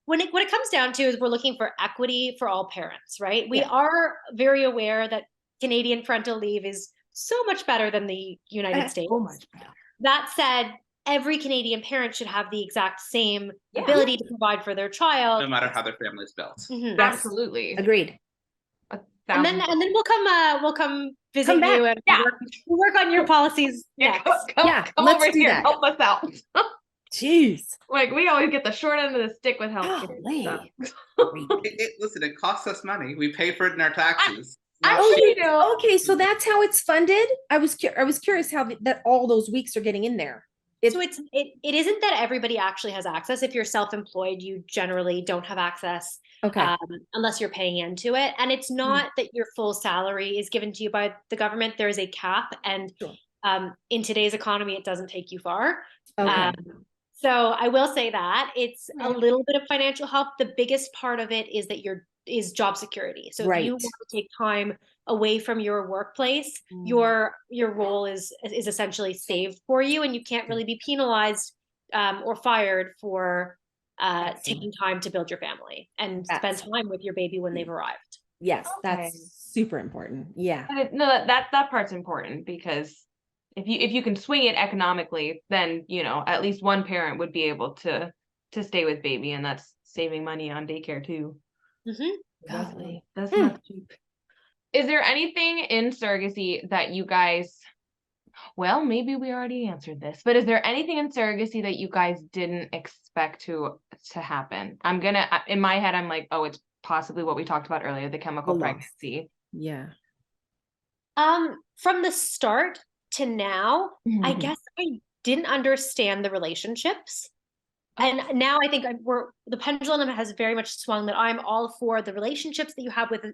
when it comes down to is we're looking for equity for all parents, right? We are very aware that Canadian parental leave is so much better than the United States. So much better. That said, every Canadian parent should have the exact same ability to provide for their child, no matter how their family's built. Mhm. Yes. Absolutely. Agreed. And then we'll come visit Come back. you and we'll work on your policies next. Come let's over do here, that. help us out. Jeez. Like, we always get the short end of the stick with healthcare. Golly. Listen, it costs us money. We pay for it in our taxes. Okay, so that's how it's funded. I was curious how that all those weeks are getting in there. So it isn't that everybody actually has access. If you're self-employed, you generally don't have access. Okay. Unless you're paying into it. And it's not that your full salary is given to you by the government. There is a cap. And in today's economy, it doesn't take you far. Okay. So I will say that it's a little bit of financial help. The biggest part of it is that is job security. So if you want to take time away from your workplace, your role is essentially saved for you, and you can't really be penalized or fired for taking time to build your family and spend time with your baby when they've arrived. Yes, that's super important. Yeah. No, that part's important, because if you can swing it economically, then at least one parent would be able to stay with baby, and that's saving money on daycare too. Golly. That's not cheap. Is there anything in surrogacy that you guys, well, maybe we already answered this, but is there anything in surrogacy that you guys didn't expect to happen? In my head, I'm like, oh, it's possibly what we talked about earlier, the chemical pregnancy. Yeah. From the start to now, I guess I didn't understand the relationships. And now I think the pendulum has very much swung that I'm all for the relationships that you have with,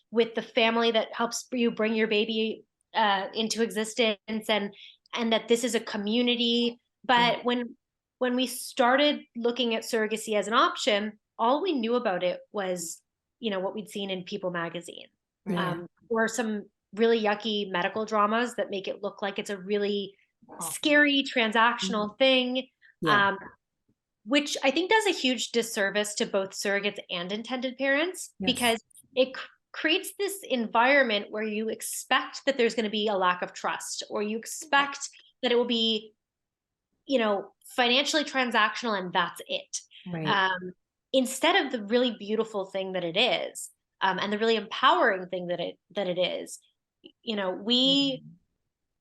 with the family that helps you bring your baby into existence, and that this is a community. But when we started looking at surrogacy as an option, all we knew about it was, what we'd seen in People magazine, or some really yucky medical dramas that make it look like it's a really scary transactional thing. Which I think does a huge disservice to both surrogates and intended parents, because it creates this environment where you expect that there's going to be a lack of trust, or you expect that it will be, financially transactional, and that's it. Instead of the really beautiful thing that it is, and the really empowering thing that it is,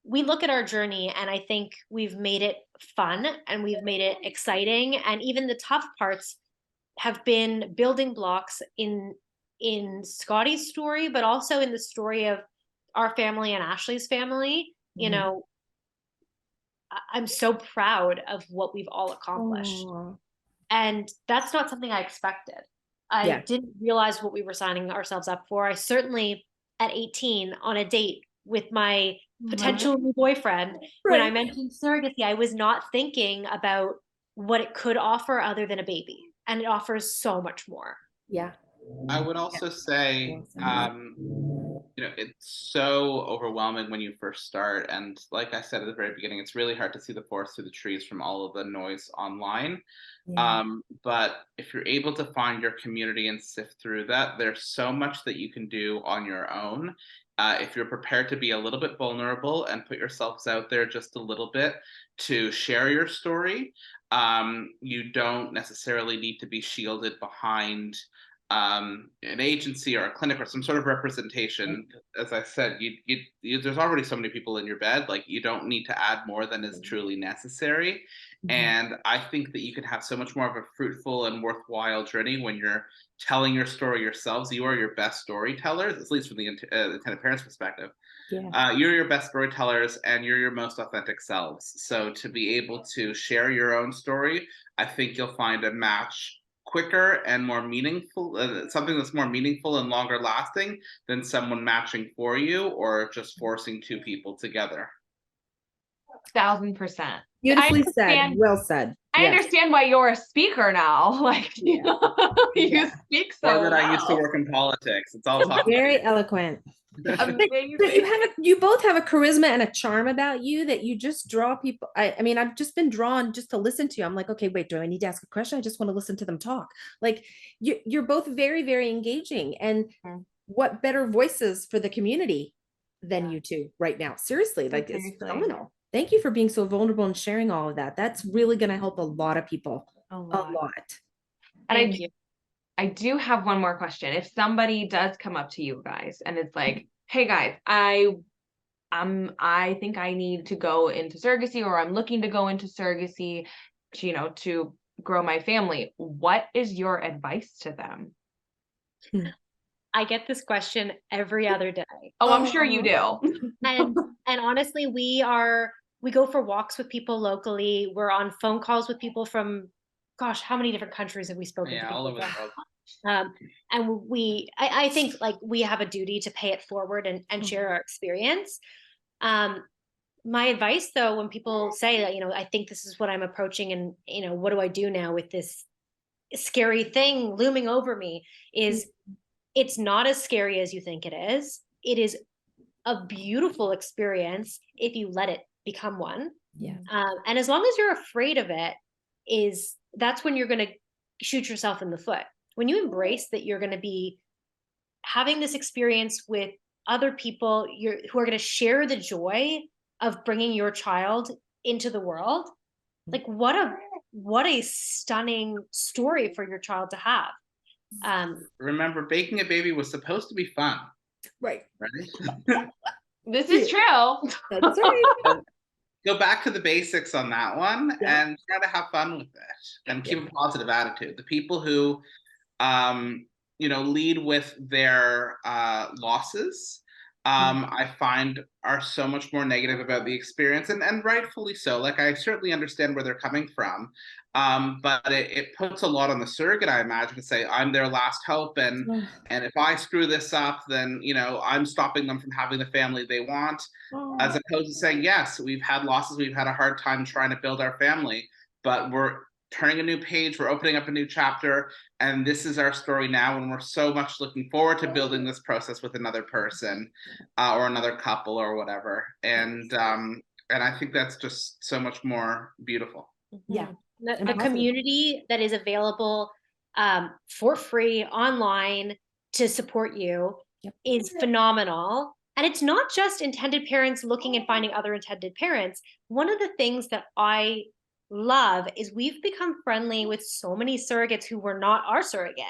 we look at our journey, and I think we've made it fun, and we've made it exciting, and even the tough parts have been building blocks in Scotty's story, but also in the story of our family and Ashley's family. I'm so proud of what we've all accomplished. And that's not something I expected. I didn't realize what we were signing ourselves up for. I certainly, at 18, on a date with my potential new boyfriend, when I mentioned surrogacy, I was not thinking about what it could offer other than a baby, and it offers so much more. I would also say it's so overwhelming when you first start, and like I said at the very beginning, it's really hard to see the forest through the trees from all of the noise online. But if you're able to find your community and sift through that, there's so much that you can do on your own. If you're prepared to be a little bit vulnerable and put yourselves out there just a little bit to share your story, you don't necessarily need to be shielded behind an agency or a clinic or some sort of representation. As I said, there's already so many people in your bed. Like, you don't need to add more than is truly necessary. And I think that you can have so much more of a fruitful and worthwhile journey when you're telling your story yourselves. You are your best storytellers, at least from the intended parents' perspective. You're your best storytellers, and you're your most authentic selves. So to be able to share your own story, I think you'll find a match quicker and more meaningful, something that's more meaningful and longer lasting than someone matching for you or just forcing two people together. 1000%. Beautifully said. Well said. I Yes. understand why you're a speaker now. Like, you Yeah. speak so Or that I used to well. work in politics. It's all talking. Very eloquent. But Amazing. you both have a charisma and a charm about you that you just draw people. I mean, I've just been drawn just to listen to you. I'm like, okay, wait, do I need to ask a question? I just want to listen to them talk. Like you're both very, very engaging. And Mhm. what better voices for the community than you two right now? Seriously, like it's Seriously. phenomenal. Thank you for being so vulnerable and sharing all of that. That's really going to help a lot of people. A A lot. lot. And Thank you. I do have one more question. If somebody does come up to you guys and it's like, hey guys, I think I need to go into surrogacy, or I'm looking to go into surrogacy to, to grow my family. What is your advice to them? I get this question every other day. Oh, I'm sure you do. And honestly, we go for walks with people locally. We're on phone calls with people from, gosh, how many different countries have we spoken to Yeah, people all over the from? world. And I think like we have a duty to pay it forward and share our experience. My advice though, when people say that, I think this is what I'm approaching and, what do I do now with this scary thing looming over me, is it's not as scary as you think it is. It is a beautiful experience if you let it become one. Yeah. And as long as you're afraid of it, that's when you're going to shoot yourself in the foot. When you embrace that you're going to be having this experience with other people who are going to share the joy of bringing your child into the world, like what a stunning story for your child to have. Remember, baking a baby was supposed to be fun, Right. right? This is true. That's right. Go back to the basics on that one Yeah. and try to have fun with it and keep a positive attitude. The people who lead with their losses, I find are so much more negative about the experience, and rightfully so. Like, I certainly understand where they're coming from, but it puts a lot on the surrogate, I imagine, to say, I'm their last hope, and if I screw this up, then I'm stopping them from having the family they want, as opposed to saying, yes, we've had losses, we've had a hard time trying to build our family, but we're turning a new page, we're opening up a new chapter, and this is our story now, and we're so much looking forward to building this process with another person, or another couple or whatever. And I think that's just so much more beautiful. Yeah. The community that is available for free online to support you is phenomenal. And it's not just intended parents looking and finding other intended parents. One of the things that I love is we've become friendly with so many surrogates who were not our surrogate.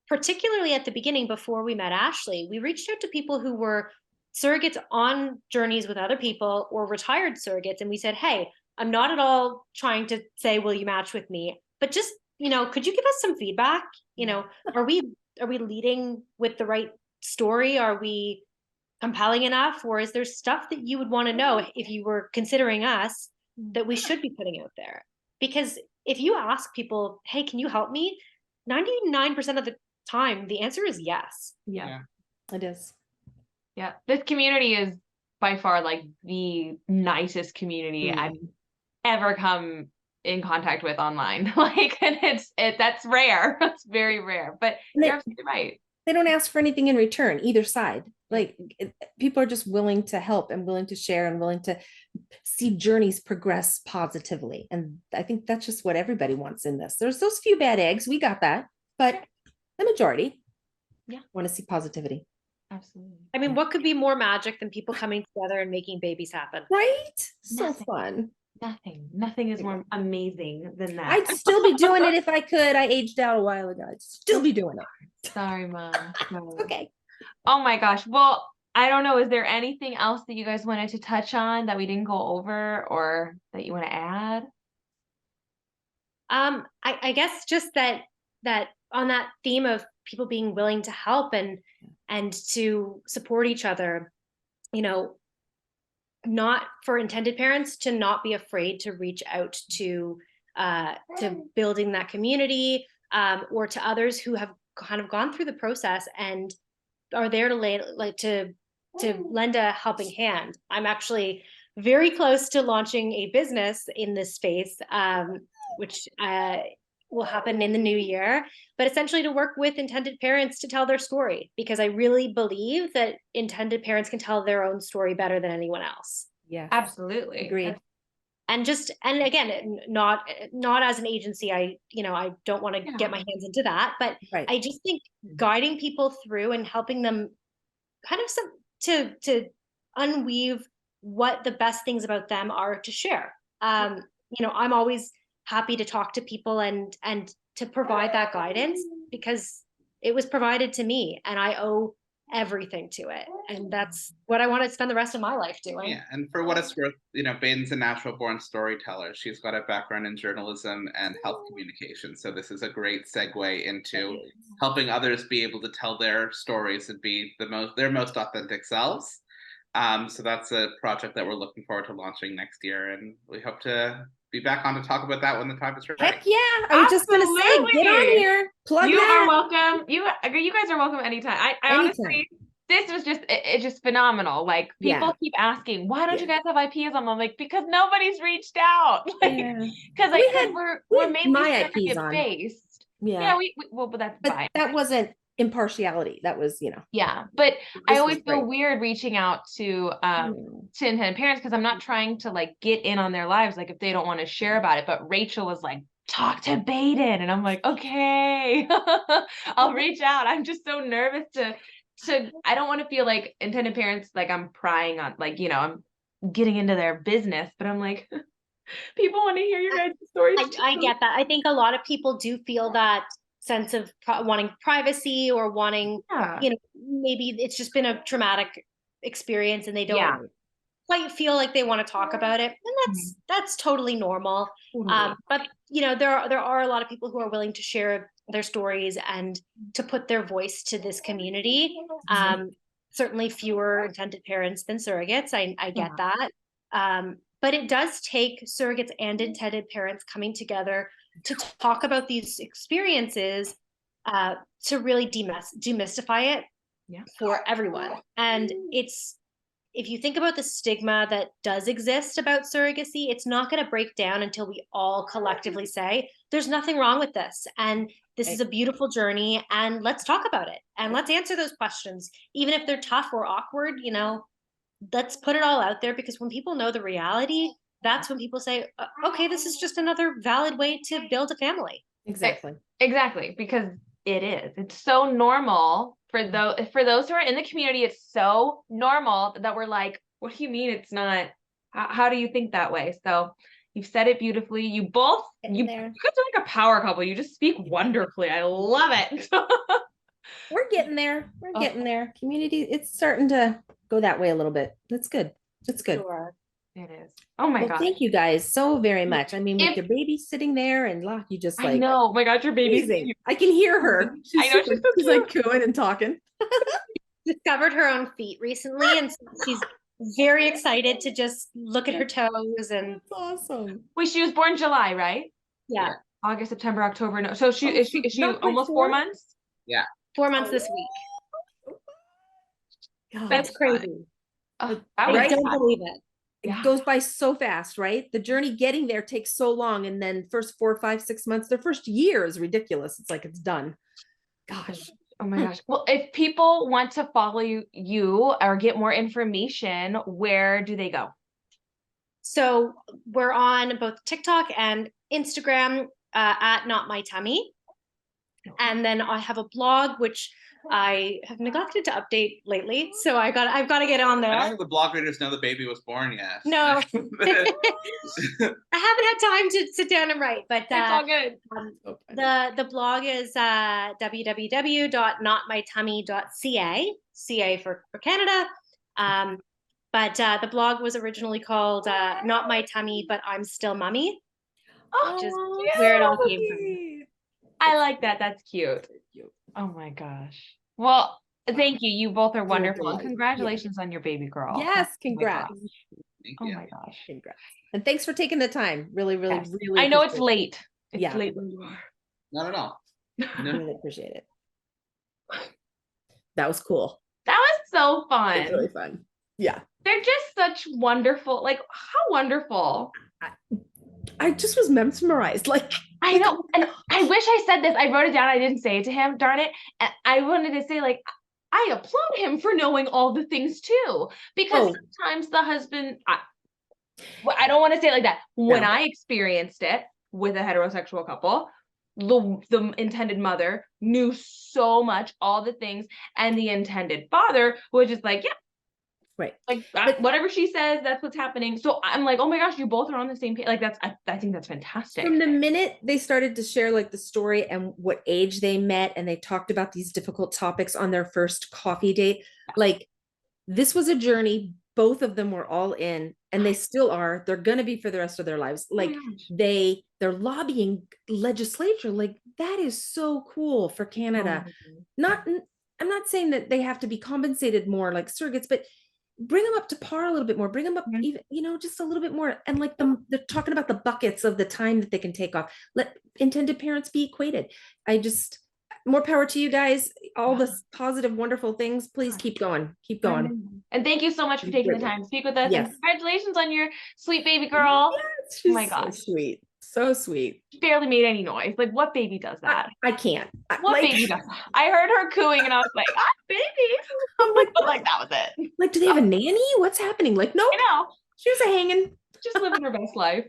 Particularly at the beginning, before we met Ashley, we reached out to people who were surrogates on journeys with other people or retired surrogates. And we said, hey, I'm not at all trying to say, will you match with me? But just, could you give us some feedback? Are we leading with the right story? Are we compelling enough? Or is there stuff that you would want to know if you were considering us that we should be putting out there? Because if you ask people, hey, can you help me? 99% of the time, the answer is yes. Yeah, it is. Yeah. This community is by far like the nicest community I've ever come in contact with online. Like, and that's rare. It's very rare, but you're absolutely right. They don't ask for anything in return, either side. Like, people are just willing to help and willing to share and willing to see journeys progress positively. And I think that's just what everybody wants in this. There's those few bad eggs, we got that, but the majority want to see positivity. Absolutely. I mean, what could be more magic than people coming together and making babies happen? Right? So fun. Nothing is more amazing than that. I'd still be doing it if I could. I aged out a while ago. I'd still be doing it. Sorry, Mom. Okay. Oh my gosh. Well, I don't know. Is there anything else that you guys wanted to touch on that we didn't go over or that you want to add? I guess just that on that theme of people being willing to help and to support each other, not for intended parents to not be afraid to reach out to building that community, or to others who have kind of gone through the process and are there to lend a helping hand. I'm actually very close to launching a business in this space, which will happen in the new year, but essentially to work with intended parents to tell their story, because I really believe that intended parents can tell their own story better than anyone else. Yes. Absolutely. Agreed. And again, not as an agency, I don't want to get my hands into that, but Right. I just think guiding people through and helping them kind of to unweave what the best things about them are to share. I'm always happy to talk to people and to provide that guidance, because it was provided to me and I owe everything to it. And that's what I want to spend the rest of my life doing. Yeah, and for what it's worth, Baden's a natural born storyteller. She's got a background in journalism and health communication. So this is a great segue into helping others be able to tell their stories and be their most authentic selves. So that's a project that we're looking forward to launching next year, and we hope to be back on to talk about that when the time is right. Heck yeah. I was just going to say, get on here. Plug You that. are welcome. You guys are welcome anytime. I honestly, this was it's just phenomenal. Like, people keep asking, why don't you guys have IPs on? I'm like, because nobody's reached out. Like, because we're mainly my IPs on based. Yeah. Well, but that's but fine. that wasn't impartiality. That was, Yeah, but I always feel weird reaching out to intended parents, because I'm not trying to like get in on their lives, like if they don't want to share about it. But Rachel was like, talk to Baden, and I'm like, okay, I'll reach out. I'm just so nervous to I don't want to feel like intended parents, like I'm prying on, like, I'm getting into their business, but I'm like, people want to hear your guys' stories. I get that. I think a lot of people do feel that sense of wanting privacy, or wanting, maybe it's just been a traumatic experience and they don't quite feel like they want to talk about it. And that's totally normal. But there are a lot of people who are willing to share their stories and to put their voice to this community. Certainly fewer intended parents than surrogates. I get that. But it does take surrogates and intended parents coming together to talk about these experiences, to really demystify it for everyone. And if you think about the stigma that does exist about surrogacy, it's not going to break down until we all collectively say, there's nothing wrong with this. And this is a beautiful journey, and let's talk about it. And let's answer those questions. Even if they're tough or awkward, let's put it all out there, because when people know the reality, that's when people say, okay, this is just another valid way to build a family. Exactly, because it's so normal for those who are in the community. It's so normal that we're like, what do you mean it's not? How do you think that way? So you've said it beautifully. You guys are like a power couple. You just speak wonderfully. I love it. We're getting there. Community, it's starting to go that way a little bit. That's good. Sure. It is. Oh my God. Thank you guys so very much. I mean, with your baby sitting there and you just like, I know. Oh my God, your baby's amazing. I can hear her. She's like cooing and talking. Discovered her own feet recently, and she's very excited to just look at her toes. And that's awesome. Wait, she was born July, right? Yeah. August, September, October. No. So is she almost 4 months? Yeah. 4 months this week. God, that's crazy. I don't believe it. It goes by so fast, right? The journey getting there takes so long. And then first 4, 5, 6 months, their first year is ridiculous. It's like, it's done. Gosh. Oh my gosh. Well, if people want to follow you or get more information, where do they go? So we're on both TikTok and Instagram, at Not My Tummy. And then I have a blog, which I have neglected to update lately. So I've got to get on there. I don't think the blog readers know the baby was born yet. No. I haven't had time to sit down and write, but it's all good. The blog is www.notmytummy.ca, CA for Canada. But the blog was originally called Not My Tummy, But I'm Still Mummy, which is where it all came from. I like that. That's cute. Oh my gosh. Well, thank you. You both are wonderful. And congratulations on your baby girl. Yes, congrats. Oh my gosh. Congrats. And thanks for taking the time. Really, really, really. I know it's late. It's late where you are. Not at all. Really appreciate it. That was cool. That was so fun. It was really fun. Yeah. They're just such wonderful, like how wonderful. I just was mesmerized. Like, I know. And I wish I said this. I wrote it down. I didn't say it to him. Darn it. And I wanted to say, like, I applaud him for knowing all the things too. Because sometimes the husband, I don't want to say it like that. When I experienced it with a heterosexual couple, the intended mother knew so much, all the things, and the intended father was just like, yeah, right. Like whatever she says, that's what's happening. So I'm like, oh my gosh, you both are on the same page. Like I think that's fantastic. From the minute they started to share like the story and what age they met, and they talked about these difficult topics on their first coffee date, like this was a journey. Both of them were all in, and they still are. They're going to be for the rest of their lives. Like they're lobbying legislature. Like that is so cool for Canada. I'm not saying that they have to be compensated more like surrogates, but bring them up to par a little bit more, bring them up even, just a little bit more. And like they're talking about the buckets of the time that they can take off. Let intended parents be equated. More power to you guys. All the positive, wonderful things. Please keep going. Keep going. And thank you so much for taking the time to speak with us. Yes. And congratulations on your sweet baby girl. Yes, she's so sweet. So sweet. She barely made any noise. Like, what baby does that? I can't. What baby does that? I heard her cooing and I was like, baby. I'm like, that was it. Like, do they have a nanny? What's happening? Like, no, she was hanging. Just living her best life.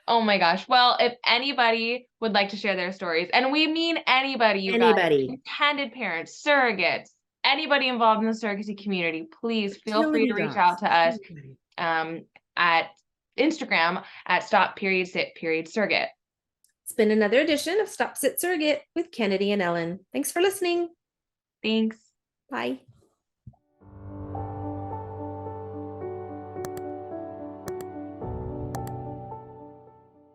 Oh my gosh. Well, if anybody would like to share their stories, and we mean anybody, guys, intended parents, surrogates, anybody involved in the surrogacy community, please feel free to reach out to us at Instagram at Stop.Sit.Surrogate. It's been another edition of Stop.Sit.Surrogate with Kennedy and Ellen. Thanks for listening. Thanks. Bye.